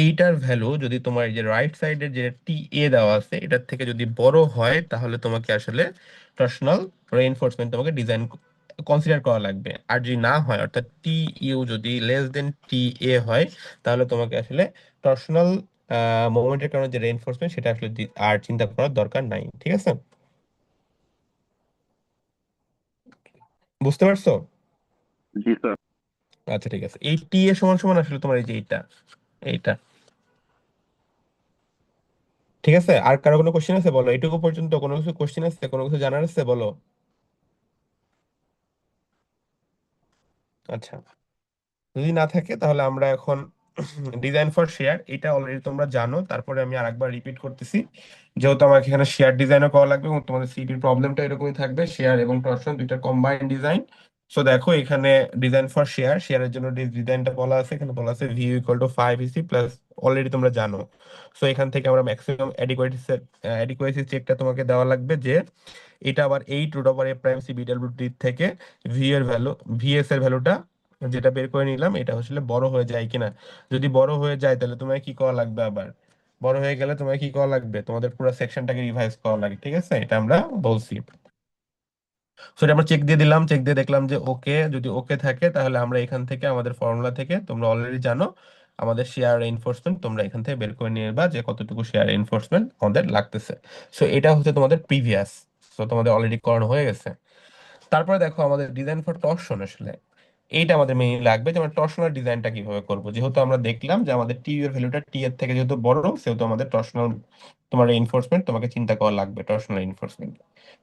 এইটার ভ্যালু যদি তোমার এই যে রাইট সাইডের যে টি এ দেওয়া আছে এটার থেকে যদি বড় হয় তাহলে তোমাকে আসলে টর্শনাল রেইনফোর্সমেন্ট তোমাকে ডিজাইন কনসিডার করা লাগবে, আর যদি না হয় অর্থাৎ টি ইউ যদি লেস দেন টি এ হয় তাহলে তোমাকে আসলে টর্শনাল মোমেন্টের কারণে যে রেইনফোর্সমেন্ট সেটা আসলে আর চিন্তা করার দরকার নাই। ঠিক আছে, বুঝতে পারছো? জি স্যার। আচ্ছা ঠিক আছে, এই টি এ সমান সমান আসলে তোমার এই যে এইটা এইটা ঠিক আছে। আর কারো কোনো কোশ্চেন আছে বলো, এইটুকু পর্যন্ত কোনো কিছু কোশ্চেন আছে, কোনো কিছু জানার আছে বলো। আচ্ছা, যদি না থাকে তাহলে আমরা এখন ডিজাইন ফর শেয়ার, এটা অলরেডি তোমরা জানো, তারপরে আমি আরেকবার রিপিট করতেছি, যেহেতু আমাকে এখানে শেয়ার ডিজাইনও করা লাগবে এবং তোমাদের সিটির প্রবলেমটা এরকমই থাকবে, শেয়ার এবং টর্শন দুইটার কম্বাইন্ড ডিজাইন। সো দেখো এখানে ডিজাইন ফর শেয়ার, শেয়ারের জন্য ডিজাইনটা বলা আছে, এখানে বলা আছে V equal to 5 EC plus, already তোমরা জানো। সো এখান থেকে আমরা ম্যাক্সিমাম অ্যাডিকুয়েসি চেকটা তোমাকে দেওয়া লাগবে, যে এটা আবার 8 √a প্রাইম সি বিডব্লিউডি থেকে ভিএস এর ভ্যালুটা যেটা বের করে নিলাম, এটা আসলে বড় হয়ে যায় কিনা। যদি বড় হয়ে যায় তাহলে তোমায় কি করা লাগবে, আবার বড় হয়ে গেলে তোমায় কি করা লাগবে, তোমাদের পুরো সেকশনটাকে রিভাইজ করা লাগে, ঠিক আছে, এটা আমরা বলছি। সো এটা আমরা চেক দিয়ে দিলাম, চেক দিয়ে দেখলাম যে ওকে, যদি ওকে থাকে তাহলে আমরা এখান থেকে আমাদের ফর্মুলা থেকে, তোমরা অলরেডি জানো আমাদের শেয়ার এনফোর্সমেন্ট, তোমরা এখান থেকে বের করে নিয়ে নেবা যে কতটুকু শেয়ার এনফোর্সমেন্ট আমাদের লাগতেছে। সো এটা হচ্ছে তোমাদের প্রিভিয়াস, সো তোমাদের অলরেডি করানো হয়ে গেছে। তারপরে দেখো আমাদের ডিজাইন ফর টর্শন, আসলে এইটা আমাদের মেইনলি লাগবে, যে আমরা টর্শনাল ডিজাইনটা কিভাবে করব। যেহেতু আমরা দেখলাম যে আমাদের টি এর ভ্যালুটা টি এর থেকে যেহেতু বড়, সেহেতু আমাদের টর্শনাল তোমার রিইনফোর্সমেন্ট তোমাকে চিন্তা করা লাগবে, টর্শনাল রিইনফোর্সমেন্ট।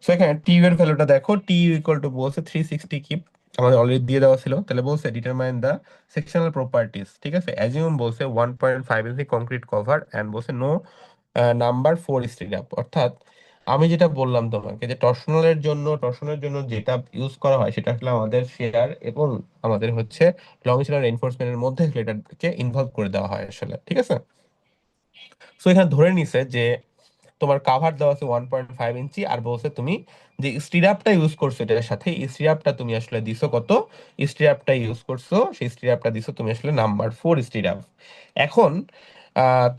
সো এখানে টি এর ভ্যালুটা দেখো, টি ইকুয়াল টু বলছে 360 কিপ, আমাদের অলরেডি দিয়ে দেওয়া ছিল, তাহলে বলছে ডিটারমাইন দা সেকশনাল প্রপার্টিজ, ঠিক আছে, অ্যাজিউম বলছে 1.5 ইঞ্চি কংক্রিট কভার অ্যান্ড বলছে নো নাম্বার 4 স্ট্রিট আপ। অর্থাৎ আমি যেটা বললাম তোমাকে, যে টর্শনের জন্য যেটা ইউজ করা হয় সেটা আসলে আমাদের শেয়ার এবং আমাদের হচ্ছে লংজিটিউডাল এনফোর্সমেন্টের মধ্যে এটাকে ইনভলভ করে দেওয়া হয় আসলে, ঠিক আছে। সো এখানে ধরে নিছে যে তোমার কাভার দেওয়া আছে 1.5 ইঞ্চি, আর বলছে তুমি যে স্টিরাপটা ইউজ করছো এটার সাথে, স্টিরাপটা তুমি আসলে দিছো কত, স্টিরাপটা ইউজ করছো, সেই স্টিরাপটা দিছো তুমি আসলে নাম্বার 4 স্টিরাপ। এখন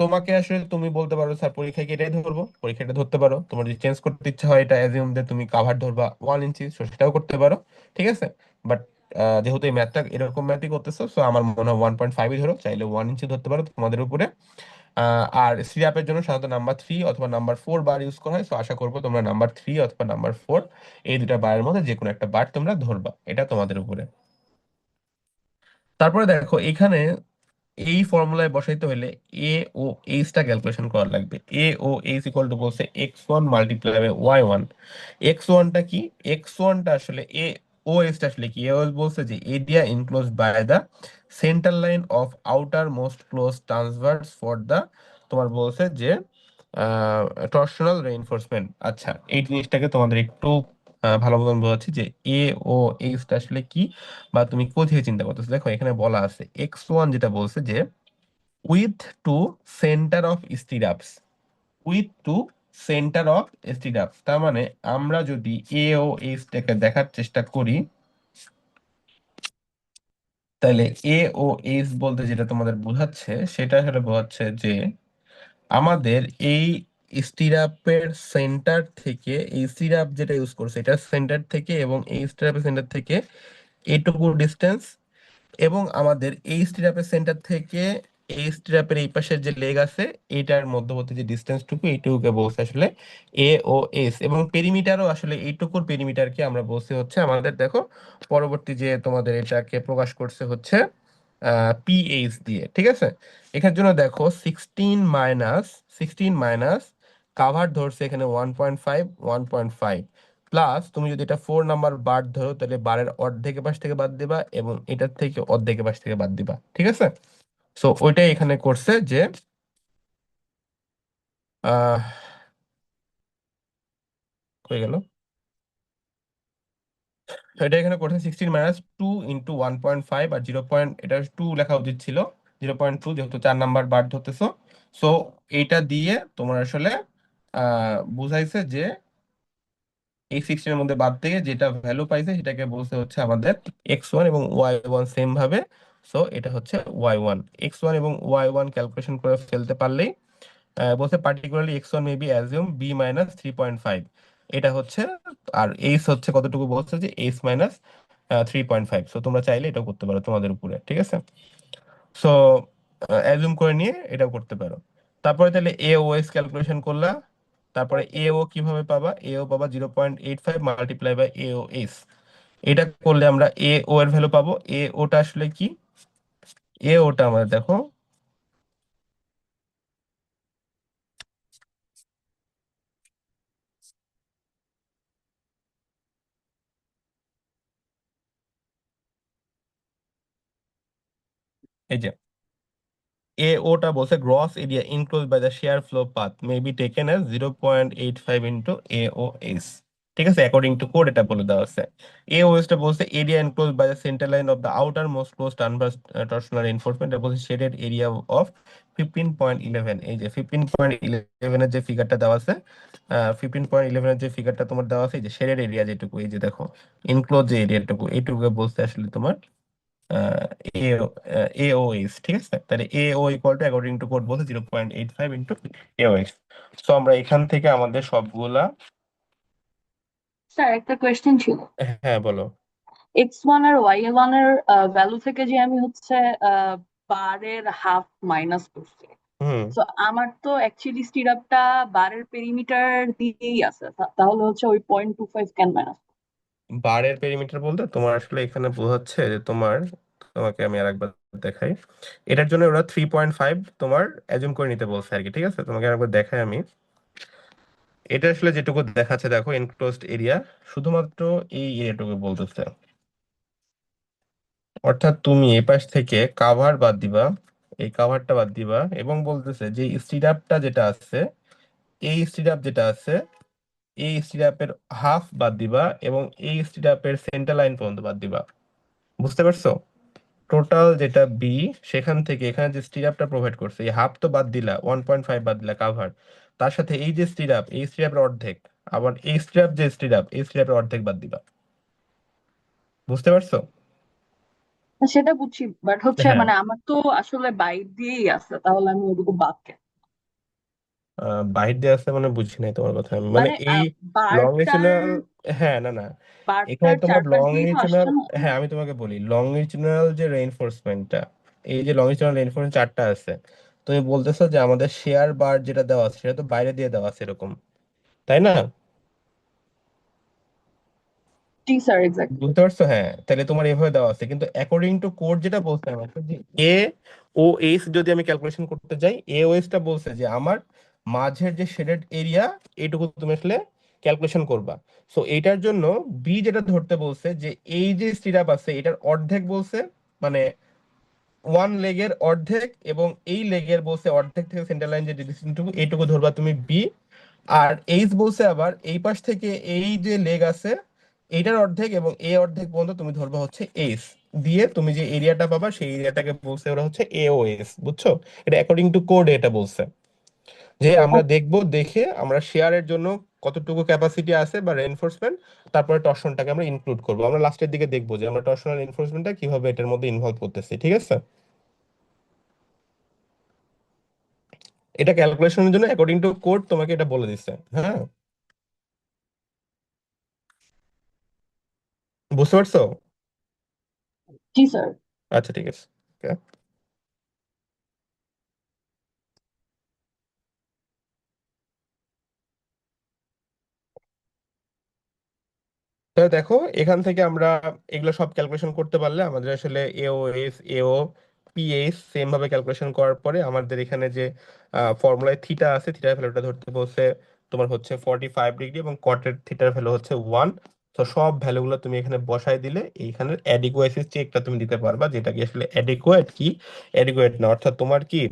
তোমাকে আসলে তুমি বলতে পারো স্যার পরীক্ষায় কি এটাই ধরবো, পরীক্ষাটা ধরতে পারো, তোমার যদি চেঞ্জ করতে ইচ্ছা হয় এটা অ্যাজিউম যে তুমি কাভার ধরবা 1 ইঞ্চি, সেটাও করতে পারো, ঠিক আছে। বাট যেহেতু এই ম্যাথটা এরকম ম্যাথই করতেছো, সো আমার মনে হয় 1.5ই ধরো, চাইলে 1 ইঞ্চি ধরতে পারো তোমাদের উপরে। আর সিরাপের জন্য সাধারণত নাম্বার 3 অথবা নাম্বার 4 বার ইউজ করা হয়, তো আশা করবো তোমরা নাম্বার 3 অথবা নাম্বার 4 এই দুটা বারের মধ্যে যে কোনো একটা বার তোমরা ধরবা, এটা তোমাদের উপরে। তারপরে দেখো এখানে এই ফর্মুলায় বসাইতে হলে এ ও এইচটা ক্যালকুলেশন করা লাগবে। এ ও এইচ ইকুয়াল টু বলছে x1 মাল্টিপ্লাই বাই y1। x1টা কি, x1টা আসলে এ ও এইচটা আসলে কি, এ ও বলছে যে area enclose by the center line of outer most close transverse for the, তোমার বলছে যে টর্শনাল রেইনফোর্সমেন্ট। আচ্ছা, এই জিনিসটাকে তোমাদের একটু ভালো মতন বোঝাচ্ছি যে এ ও এইচটা আসলে কি, বা তুমি কোথায় চিন্তা করতেছো। দেখো এখানে বলা আছে x1 যেটা বলছে যে with to centre of stirrups, with to centre of stirrups, তার মানে আমরা যদি এ ও এইচটাকে দেখার চেষ্টা করি, তাহলে এ ও এইচ বলতে যেটা তোমাদের বোঝাচ্ছে সেটা আসলে বোঝাচ্ছে যে আমাদের এই স্টিরাপের সেন্টার থেকে, এই স্টিরাপ যেটা ইউজ করছে এটার সেন্টার থেকে এবং এই স্টিরাপের সেন্টার থেকে এইটুকু ডিস্টেন্স, এবং আমাদের এই স্টিরাপের সেন্টার থেকে এই স্টিরাপের এই পাশের যে লেগ আছে এইটার মধ্যবর্তী যে ডিস্টেন্সটুকু, এইটুকুকে বলছে আসলে এ ও এস। এবং পেরিমিটারও আসলে এইটুকুর পেরিমিটারকে আমরা বলছি হচ্ছে আমাদের, দেখো পরবর্তী যে তোমাদের এটাকে প্রকাশ করছে হচ্ছে পিএইচ দিয়ে, ঠিক আছে। এখানের জন্য দেখো 16 মাইনাস কাভার ধরছে এখানে 1.5 প্লাস, তুমি যদি এটা 4 নাম্বার বার ধরো তাহলে বারের অর্ধেক পাশ থেকে বাদ দিবা এবং এটার থেকে অর্ধেক পাশ থেকে বাদ দিবা, ঠিক আছে। সো ওইটাই এখানে করছে যে আহ হয়ে গেল, এটা এখানে করছে 16 - 2 × 1.5, আর 0. এটা 2 লেখা উচিত ছিল, 0.2, যেহেতু 4 নাম্বার বার ধরতেছো। সো এইটা দিয়ে তোমার আসলে বুঝাইছে যে এই 16-এর মধ্যে বাদ থেকে যেটা ভ্যালু পাইছে সেটাকে বলছে হচ্ছে আমাদের x1 এবং y1 সেম ভাবে। সো এটা হচ্ছে y1, x1 এবং y1 ক্যালকুলেশন করে ফেলতে পারলেই বলছে particularly x1 may be assume b - 3.5, এটা হচ্ছে। আর এইচ হচ্ছে কতটুকু বলছে যে h - 3.5। সো তোমরা চাইলে এটাও করতে পারো তোমাদের উপরে, ঠিক আছে। সো অ্যাজিউম করে নিয়ে এটাও করতে পারো। তারপরে তাহলে এ ও এস ক্যালকুলেশন করলা, তারপরে এ ও কিভাবে পাবা, এ ও পাবা 0.85 multiply by A O S. এটা করলে আমরা এ ও এর ভ্যালু পাবো। এ ওটা আসলে কি, এ ওটা আমাদের দেখো এই যে এ ওটা বলছে gross area enclose by the share flow path may be taken as 0.85 into A O S. ঠিক আছে, অ্যাকর্ডিং টু কোড এটা বলে দেওয়া আছে। এ ও এস টা বলছে area enclose by the center line of the outer most close transverse torsional reinforcement, এটা বলছে শেডেড এরিয়া অফ 15.11। এই যে 15.11 এর যে ফিগারটা দেওয়া আছে, 15.11 এর যে ফিগারটা তোমার দেওয়া আছে, এই যে শেডেড এরিয়া যেটুকু, এই যে দেখো ইনক্লোজ যে এরিয়াটুকু, এইটুকু বলতে আসলে তোমার এওএস। ঠিক আছে, তাহলে এও equal to according to code বলতে 0.85 ইন্টু এওএস। সো আমরা এখান থেকে আমাদের সবগুলা, স্যার একটা কোয়েশ্চেন ছিল, হ্যাঁ বলো। x1 আর y1 এর ভ্যালু থেকে যে আমি হচ্ছে বারের হাফ মাইনাস করছি, হুম, তো আমার তো অ্যাকচুয়ালি স্টিরাপটা বারের পেরিমিটার দিয়েই আছে, তাহলে হচ্ছে ওই 0.25 কেন মাইনাস? বারের পেরিমিটার বলতে তোমার আসলে এখানে বোঝাচ্ছে যে তোমার, তোমাকে আমি আরেকবার দেখাই, এটার জন্য ওরা 3.5 তোমার অ্যাজুম করে নিতে বলছে আর কি। ঠিক আছে, তোমাকে আরেকবার দেখাই আমি। এটা আসলে যেটুকু দেখাচ্ছে দেখো এনক্লোজড এরিয়া, শুধুমাত্র এই এরিয়াটুকু বলতেছে। অর্থাৎ তুমি এই পাশ থেকে কাভার বাদ দিবা, এই কাভারটা বাদ দিবা, এবং বলতেছে যে স্টিরাপটা যেটা আছে, এই স্টিরাপ যেটা আছে, এই স্টিরাপের হাফ বাদ দিবা এবং এই স্টিরাপের সেন্টার লাইন পর্যন্ত বাদ দিবা। বুঝতে পারছো? টোটাল যেটা বি, সেখান থেকে এখানে যে স্টিরাপটা প্রোভাইড করছে, এই হাফ তো বাদ দিলা, 1.5 বাদ দিলা কাভার, তার সাথে এই যে স্টিরাপ, এই স্টিরাপের অর্ধেক, আবার এই স্টিরাপ যে স্টিরাপ, এই স্টিরাপের অর্ধেক বাদ দিবা। বুঝতে পারছো? সেটা বুঝছি, বাট হচ্ছে হ্যাঁ, মানে আমার তো আসলে বাইর দিয়েই আছে, তাহলে আমি ওটুকু বাদ কেন? বাহির দিয়ে আসতে মানে বুঝি নাই তোমার কথা আমি, মানে মানে এই বারটার লংজিটিউডাল, হ্যাঁ না না, এখানে বারটার তোমার চারপাশ দিয়েই তো লংজিটিউডাল, আসছে না? হ্যাঁ আমি তোমাকে বলি লংজিটিউডাল যে রেইনফোর্সমেন্টটা, এই যে লংজিটিউডাল রেইনফোর্সমেন্ট চারটা আছে, তুমি বলতেছো যে আমাদের শেয়ার বার যেটা দেওয়া আছে সেটা তো বাইরে দিয়ে দেওয়া আছে এরকম, তাই না? জি স্যার, এক্স্যাক্টলি। বুঝতে পারছো? হ্যাঁ, তাহলে তোমার এভাবে দেওয়া আছে, কিন্তু অ্যাকর্ডিং টু কোড যেটা বলছে আমাকে যে এ ও এস যদি আমি ক্যালকুলেশন করতে যাই, এ ও এস টা বলছে যে আমার মাঝের যে শেডেড এরিয়া এইটুকু তুমি আসলে ক্যালকুলেশন করবা। সো এইটার জন্য বি যেটা ধরতে বলছে যে এই যে স্টিরাপ আছে এটার অর্ধেক বলছে, মানে ওয়ান লেগের অর্ধেক, এবং এই লেগের বলছে অর্ধেক থেকে সেন্টার লাইন যে ডিস্টেন্সটুকু এইটুকু ধরবা তুমি বি। আর এইচ বলছে আবার এই পাশ থেকে এই যে লেগ আছে এইটার অর্ধেক এবং এই অর্ধেক পর্যন্ত তুমি ধরবা হচ্ছে এইচ, দিয়ে তুমি যে এরিয়াটা পাবা সেই এরিয়াটাকে বলছে ওরা হচ্ছে এওএস। বুঝছো? এটা অ্যাকর্ডিং টু কোড এটা বলছে যে আমরা দেখবো, দেখে আমরা শেয়ারের জন্য কতটুকু ক্যাপাসিটি আছে বা রেইনফোর্সমেন্ট, তারপরে টর্শনটাকে আমরা ইনক্লুড করবো। আমরা লাস্টের দিকে দেখবো যে আমরা টর্শনাল রেইনফোর্সমেন্টটা কিভাবে এটার মধ্যে ইনভলভ করতেছি। ঠিক আছে, এটা ক্যালকুলেশনের জন্য অ্যাকর্ডিং টু কোড তোমাকে এটা বলে দিচ্ছে। হ্যাঁ, বুঝতে পারছো? জি স্যার। আচ্ছা ঠিক আছে। Okay. তাহলে দেখো এখান থেকে আমরা এগুলো সব ক্যালকুলেশন করতে পারলে আমাদের আসলে এওএস এও পিএস সেম ভাবে ক্যালকুলেশন করার পরে আমাদের এখানে যে ফর্মুলায় থিটা আছে, থিটার ভ্যালুটা ধরতে বলছে তোমার হচ্ছে 45 ডিগ্রি এবং কটের থিটার ভ্যালু হচ্ছে 1। তো সব ভ্যালুগুলো তুমি এখানে বসায় দিলে এইখানে অ্যাডিকুয়েসি চেকটা তুমি দিতে পারবা, যেটা কি আসলে অ্যাডিকুয়েট কি অ্যাডিকুয়েট না, অর্থাৎ তোমার কি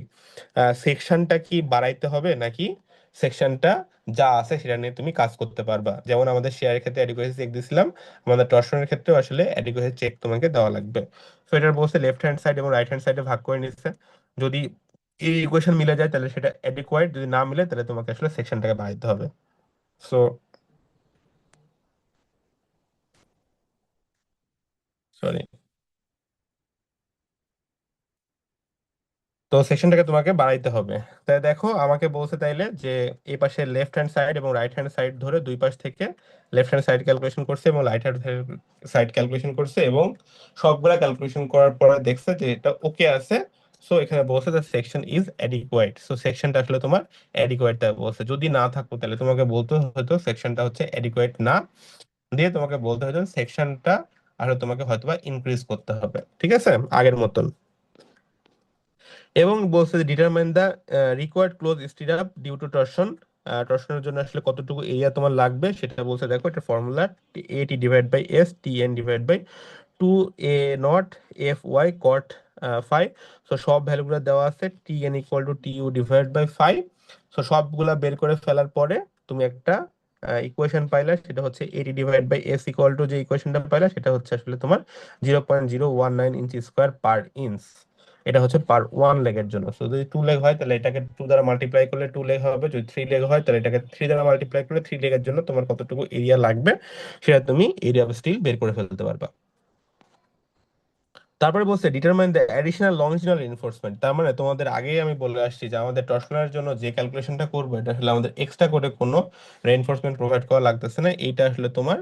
সেকশনটা কি বাড়াইতে হবে নাকি সেকশনটা যা আছে সেটা নিয়ে তুমি কাজ করতে পারবা। যেমন আমাদের শেয়ারের ক্ষেত্রে অ্যাডিকুয়েসি চেক দিছিলাম, আমাদের টর্শনের ক্ষেত্রেও আসলে অ্যাডিকুয়েসি চেক তোমাকে দেওয়া লাগবে। তো এটার বলছে লেফট হ্যান্ড সাইড এবং রাইট হ্যান্ড সাইডে ভাগ করে নিচ্ছে। যদি এই ইকুয়েশন মিলে যায় তাহলে সেটা অ্যাডিকুয়েট, যদি না মিলে তাহলে তোমাকে আসলে সেকশনটাকে বাড়াইতে হবে। সো সরি, তো সেকশনটাকে তোমাকে বাড়াইতে হবে। তাই দেখো আমাকে বলছে তাইলে যে এই পাশে লেফট হ্যান্ড সাইড এবং রাইট হ্যান্ড সাইড ধরে দুই পাশ থেকে লেফট হ্যান্ড সাইড ক্যালকুলেশন করছে এবং রাইট হ্যান্ড সাইড ক্যালকুলেশন করছে, এবং সবগুলা ক্যালকুলেশন করার পরে দেখছে যে এটা ওকে আছে। সো এখানে বলছে যে সেকশন ইজ অ্যাডিকুয়েট। সো সেকশনটা আসলে তোমার অ্যাডিকুয়েট তাই বলছে। যদি না থাকতো তাহলে তোমাকে বলতে হতো সেকশনটা হচ্ছে অ্যাডিকুয়েট না, দিয়ে তোমাকে বলতে হতো সেকশনটা আসলে তোমাকে হয়তোবা ইনক্রিজ করতে হবে, ঠিক আছে, আগের মতন। এবং বলছে যে determine the required close stirrup due to torsion. টর্শনের জন্য আসলে কতটুকু এরিয়া তোমার লাগবে সেটা বলছে, দেখো এটা formula A divide by by S T N divide 2a0 fy cot 5। So সব ভ্যালুগুলো দেওয়া আছে, tn equal to tu divide by 5। সো সবগুলা বের করে ফেলার পরে তুমি একটা ইকুয়েশন পাইলা, সেটা হচ্ছে A T divide by S equal to যে ইকুয়েশনটা পাইলা সেটা হচ্ছে আসলে তোমার 0.019 ইঞ্চি স্কোয়ার পার ইঞ্চ। এটা হচ্ছে পার ওয়ান লেগের জন্য। সো যদি 2 লেগ হয় তাহলে এটাকে 2 দ্বারা মাল্টিপ্লাই করলে 2 লেগ হবে, যদি 3 লেগ হয় তাহলে এটাকে 3 দ্বারা মাল্টিপ্লাই করলে 3 লেগের জন্য তোমার কতটুকু এরিয়া লাগবে সেটা তুমি এরিয়া অফ স্টিল বের করে ফেলতে পারবা। তারপরে বলছে determine the additional longitudinal reinforcement. তার মানে তোমাদের আগেই আমি বলে আসছি যে আমাদের টর্শনালের জন্য যে ক্যালকুলেশনটা করবো এটা আসলে আমাদের এক্সট্রা করে কোনো রিইনফোর্সমেন্ট প্রোভাইড করা লাগতেছে না, এইটা আসলে তোমার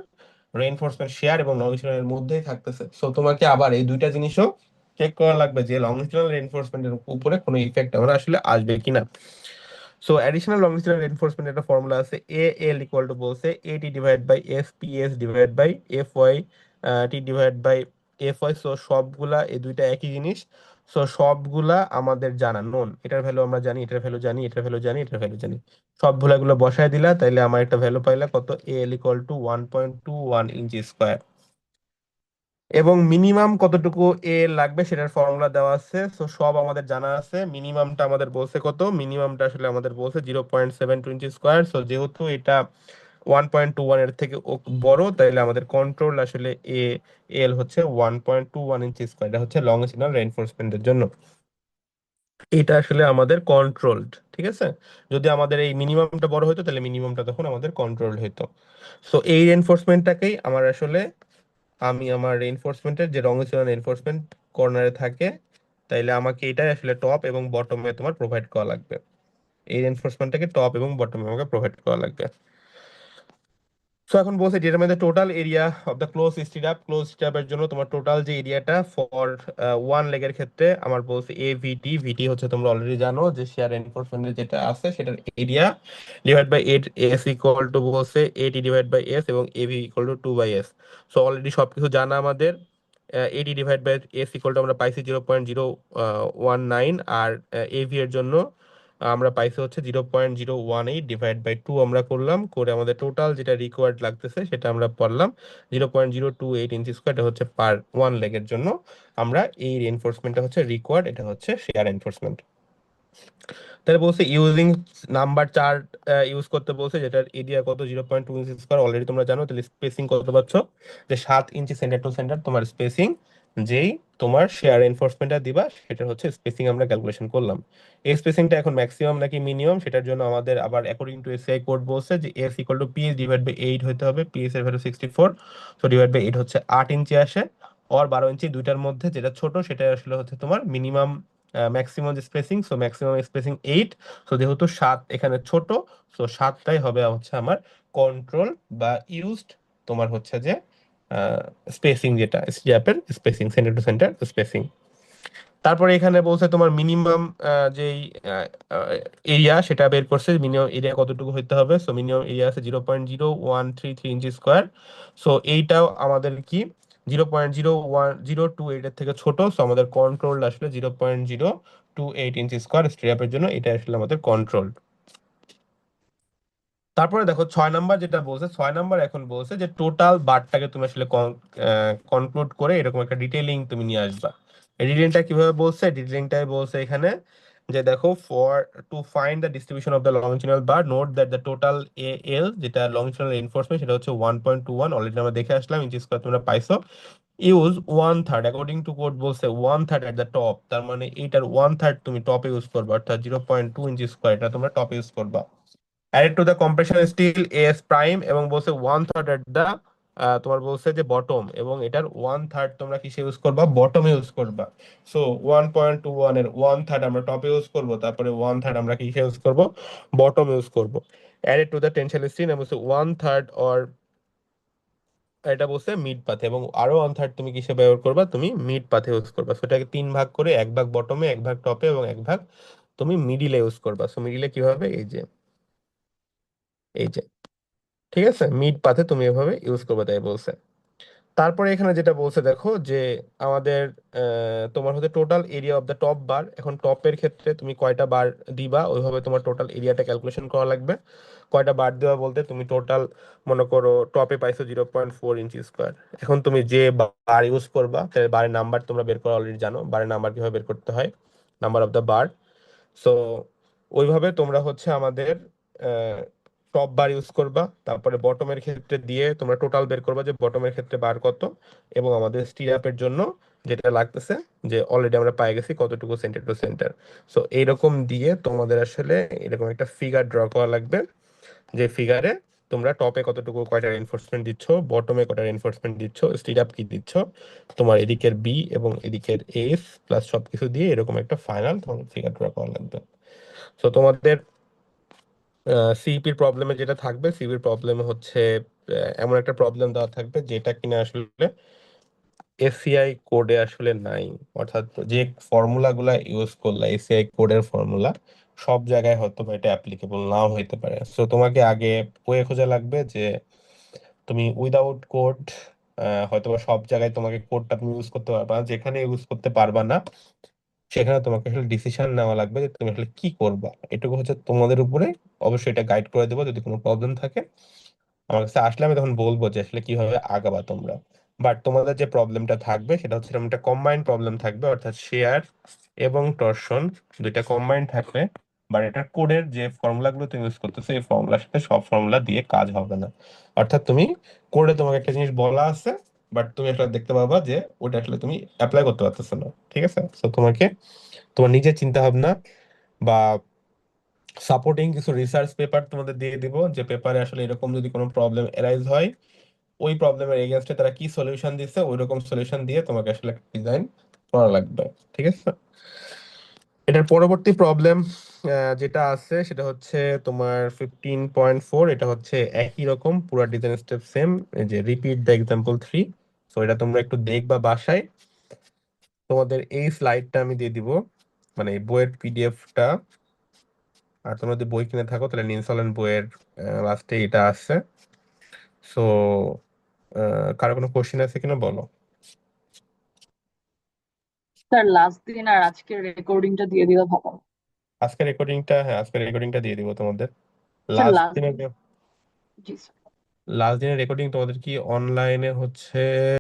রিইনফোর্সমেন্ট শেয়ার এবং লংজিটিউডালের মধ্যেই থাকতেছে। সো তোমাকে আবার এই দুইটা জিনিসও চেক করা লাগবে যে লংজিটিউডাল রিইনফোর্সমেন্টের উপরে কোনো ইফেক্ট আমার আসলে আসবে কিনা। সো অ্যাডিশনাল লংজিটিউডাল রিইনফোর্সমেন্ট একটা ফর্মুলা আছে, এ এল ইকুয়াল টু বলছে A T divide by S P S divide by F Y T divide by F Y. So সবগুলা এই দুইটা একই জিনিস। সো সবগুলা আমাদের জানা নোন, এটার ভ্যালু আমরা জানি, এটার ভ্যালু জানি, এটার ভ্যালু জানি, এটার ভ্যালু জানি। সব ভ্যালুগুলো বসায় দিলা তাইলে আমার একটা ভ্যালু পাইলা কত, এ এল ইকুয়াল টু 1.21 ইঞ্চি স্কোয়ার। এবং মিনিমাম কতটুকু এ লাগবে সেটার ফর্মুলা দেওয়া আছে। সো সব আমাদের জানা আছে। মিনিমামটা আমাদের বলছে কত, মিনিমামটা আসলে আমাদের বলছে 0.720 স্কোয়ার। সো যেহেতু এটা 1.21 এর থেকে বড়, তাইলে আমাদের কন্ট্রোল আসলে এ এল হচ্ছে 1.21 ইঞ্চি স্কোয়ার। এটা হচ্ছে লংজিটিউডাল রেইনফোর্সমেন্টের জন্য, এটা আসলে আমাদের কন্ট্রোলড, ঠিক আছে। যদি আমাদের এই মিনিমামটা বড় হতো তাহলে মিনিমামটা তখন আমাদের কন্ট্রোল হতো। সো এই রেইনফোর্সমেন্টটাকেই আমার আসলে আমি আমার রেইনফোর্সমেন্টের যে লংজিটিউডাল রেইনফোর্সমেন্ট কর্নারে থাকে, তাইলে আমাকে এটাই আসলে টপ এবং বটমে তোমার প্রোভাইড করা লাগবে। এই রেইনফোর্সমেন্টটাকে টপ এবং বটমে আমাকে প্রোভাইড করা লাগবে। সো এখন বলছে determine the total area of the close stead up. Close stead আপের জন্য তোমার টোটাল যে এরিয়াটা ফর ওয়ান লেগের ক্ষেত্রে আমার বলছে এ ভিটি। ভিটি হচ্ছে তোমরা অলরেডি জানো যে শেয়ার এনফোর্সমেন্টের যেটা আছে সেটার area divide by eight, S equal to বলছে এটি ডিভাইড বাই এস এবং AV equal to 2/s। So already সবকিছু জানা আমাদের। A T divide by S equal to আমরা পাইছি 0.019, আর এভি এর জন্য আমরা পাইছি হচ্ছে 0.018 ডিভাইড বাই 2 আমরা করলাম, করে আমাদের টোটাল যেটা রিকোয়ার্ড লাগতেছে সেটা আমরা পারলাম 0.028 ইঞ্চি স্কোয়ার। এটা হচ্ছে পার ওয়ান লেগের জন্য আমরা এই রেইনফোর্সমেন্টটা হচ্ছে রিকোয়ার্ড, এটা হচ্ছে শেয়ার এনফোর্সমেন্ট। তাহলে বলছে ইউজিং নাম্বার চার্ট ইউজ করতে বলছে, যেটার এরিয়া কত 0.2 ইঞ্চি স্কোয়ার অলরেডি তোমরা জানো। তাহলে স্পেসিং কত পাচ্ছ, যে 7 ইঞ্চি সেন্টার টু সেন্টার তোমার স্পেসিং, যেই তোমার শেয়ার এনফোর্সমেন্টটা দিবা সেটা হচ্ছে স্পেসিং আমরা ক্যালকুলেশন করলাম। এই স্পেসিংটা এখন ম্যাক্সিমাম নাকি মিনিমাম সেটার জন্য আমাদের আবার অ্যাকর্ডিং টু এসিআই কোড বলছে যে S equal to PS divide by 8 হতে হবে। পিএস এর ভ্যালু 64, সো ডিভাইড বাই 8 হচ্ছে 8 ইঞ্চি আসে, আর 12 ইঞ্চি। দুইটার মধ্যে যেটা ছোট সেটা আসলে হচ্ছে তোমার minimum maximum spacing. So maximum spacing 8। So যেহেতু 7 এখানে ছোট, সো 7টাই হবে হচ্ছে আমার কন্ট্রোল বা ইউজড তোমার হচ্ছে যে স্পেসিং, যেটা স্ট্যাপের spacing, centre to centre spacing. তারপরে এখানে বলছে তোমার মিনিমাম যেই এরিয়া সেটা বের করছে, মিনিমাম এরিয়া কতটুকু হইতে হবে। সো মিনিমাম এরিয়া আছে 0.0133 ইঞ্চি স্কোয়ার। সো এইটাও আমাদের কি 0.01028 এর থেকে ছোট। সো আমাদের কন্ট্রোল আসলে 0.028 ইঞ্চি স্কোয়ার স্ট্যাপের জন্য, এটা আসলে আমাদের কন্ট্রোল। তারপরে দেখো 6 নাম্বার যেটা বলছে, 6 নাম্বার এখন বলছে যে টোটাল বারটাকে তুমি আসলে কনক্লুড করে এরকম একটা ডিটেইলিং তুমি নিয়ে আসবা। এই ডিটেইলিংটা কিভাবে বলছে, ডিটেইলিংটাই বলছে এখানে যে দেখো for to find the distribution of the longitudinal bar, note that the total A L যেটা লংজিটিউডাল রেইনফোর্সমেন্ট সেটা হচ্ছে 1.21, অলরেডি আমরা দেখে আসলাম ইঞ্চি স্কয়ার তোমরা পাইছো। ইউজ 1/3 অ্যাকর্ডিং টু কোড বলছে 1/3 এট দ্য টপ, তার মানে এইটার 1/3 তুমি টপে ইউজ করবা, অর্থাৎ 0.2 ইঞ্চি স্কয়ার এটা তোমরা টপে ইউজ করবা। added to the compression steel as prime, এবং বলছে 1/3 at the তোমার বলছে যে বটম, এবং এটার 1/3 তোমরা কিসে ইউজ করবা, বটমে ইউজ করবা। সো 1.21 এর 1/3 আমরা টপে ইউজ করব, তারপরে 1/3 আমরা কিসে ইউজ করব, বটম ইউজ করব। added to the tensile steel এবং বলছে 1/3 or এটা বলছে মিড পাথে, এবং আরো 1/3 তুমি কিসে ব্যবহার করবা, তুমি মিড পাথে ইউজ করবা। সো এটাকে 3 ভাগ করে, 1 ভাগ বটমে, 1 ভাগ টপে এবং 1 ভাগ তুমি মিডিলে ইউজ করবা। সো মিডিলে কিভাবে, এই যে এই যে ঠিক আছে, মিড পাথে তুমি এভাবে ইউজ করবে তাই বলছে। তারপরে এখানে যেটা বলছে দেখো যে আমাদের তোমার হচ্ছে total area of the top বার। এখন টপের ক্ষেত্রে তুমি কয়টা বার দিবা ওইভাবে তোমার টোটাল এরিয়াটা ক্যালকুলেশন করা লাগবে। কয়টা বার দেওয়া বলতে তুমি টোটাল মনে করো টপে পাইছো 0.4 ইঞ্চি স্কোয়ার। এখন তুমি যে বার ইউজ করবা তাহলে বারের নাম্বার তোমরা বের করা অলরেডি জানো, বারের নাম্বার কিভাবে বের করতে হয়, number of the bar. So ওইভাবে তোমরা হচ্ছে আমাদের টপ বার ইউজ করবা, তারপরে বটমের ক্ষেত্রে দিয়ে তোমরা টোটাল বের করবা যে বটমের ক্ষেত্রে বার কত, এবং আমাদের স্টিরাপের জন্য যেটা লাগতেছে যে অলরেডি আমরা পাই গেছি কতটুকু সেন্টার টু সেন্টার। সো এইরকম দিয়ে তোমাদের আসলে এরকম একটা ফিগার ড্র করা লাগবে, যে ফিগারে তোমরা টপে কতটুকু কয়টা রেনফোর্সমেন্ট দিচ্ছ, বটমে কয়টা রেনফোর্সমেন্ট দিচ্ছ, স্টিরাপ কি দিচ্ছ, তোমার এদিকের বি এবং এদিকের এস প্লাস সবকিছু দিয়ে এরকম একটা ফাইনাল তোমাদের ফিগার ড্র করা লাগবে। তো তোমাদের সিইপির প্রবলেমে যেটা থাকবে, সিইপির প্রবলেমে হচ্ছে এমন একটা প্রবলেম দেওয়া থাকবে যেটা কিনা আসলে এসসিআই কোডে আসলে নাই। অর্থাৎ যে ফর্মুলা গুলা ইউজ করলা এসসিআই কোডের ফর্মুলা সব জায়গায় হয়তো বা এটা অ্যাপ্লিকেবল নাও হইতে পারে। সো তোমাকে আগে ওয়ে খোঁজা লাগবে যে তুমি উইদাউট কোড হয়তো বা সব জায়গায় তোমাকে কোডটা তুমি ইউজ করতে পারবা না, যেখানে ইউজ করতে পারবা না সেখানে তোমাকে আসলে ডিসিশন নেওয়া লাগবে যে তুমি আসলে কি করবা। এটুকু হচ্ছে তোমাদের উপরে, অবশ্যই এটা গাইড করে দেবো। যদি কোনো প্রবলেম থাকে আমার কাছে আসলে আমি তখন বলবো যে আসলে কিভাবে আগাবা তোমরা। বাট তোমাদের যে প্রবলেমটা থাকবে সেটা হচ্ছে এরকম একটা কম্বাইন্ড প্রবলেম থাকবে, অর্থাৎ শেয়ার এবং টর্শন দুইটা কম্বাইন্ড থাকবে। বাট এটা কোডের যে ফর্মুলা গুলো তুমি ইউজ করতেছো এই ফর্মুলার সাথে সব ফর্মুলা দিয়ে কাজ হবে না। অর্থাৎ তুমি কোডে তোমাকে একটা জিনিস বলা আছে, বাট তুমি আসলে দেখতে পাবা যে ওটা আসলে তুমি অ্যাপ্লাই করতে পারতেছো না। ঠিক আছে, তো তোমাকে তোমার নিজের চিন্তা ভাবনা বা সাপোর্টিং কিছু রিসার্চ পেপার তোমাদের দিয়ে দিব, যে পেপারে আসলে এরকম যদি কোনো প্রবলেম অ্যারাইজ হয় ওই প্রবলেমের এগেনস্টে তারা কি সলিউশন দিচ্ছে ওই রকম সলিউশন দিয়ে তোমাকে আসলে ডিজাইন করা লাগবে। ঠিক আছে, এটার পরবর্তী প্রবলেম যেটা আছে সেটা হচ্ছে তোমার 15.4। এটা হচ্ছে একই রকম পুরো ডিজাইন স্টেপ সেম, যে রিপিট দ্য এক্সাম্পল 3। তো এটা তোমরা একটু দেখবা বাসায়। তোমাদের এই স্লাইডটা আমি দিয়ে দিব, মানে এই বইয়ের পিডিএফটা। আর তোমরা যদি বই কিনে থাকো তাহলে নিনসলেন বইয়ের লাস্টে এটা আছে। সো কারো কোনো কোশ্চেন আছে কিনা বলো। স্যার লাস্ট দিন আর আজকের রেকর্ডিংটা দিয়ে দিলে ভালো হয়। আজকের রেকর্ডিংটা, হ্যাঁ আজকের রেকর্ডিংটা দিয়ে দিব তোমাদের। স্যার লাস্ট লাস্ট দিনের জি স্যার লাস্ট দিনের রেকর্ডিং তোমাদের কি অনলাইনে হচ্ছে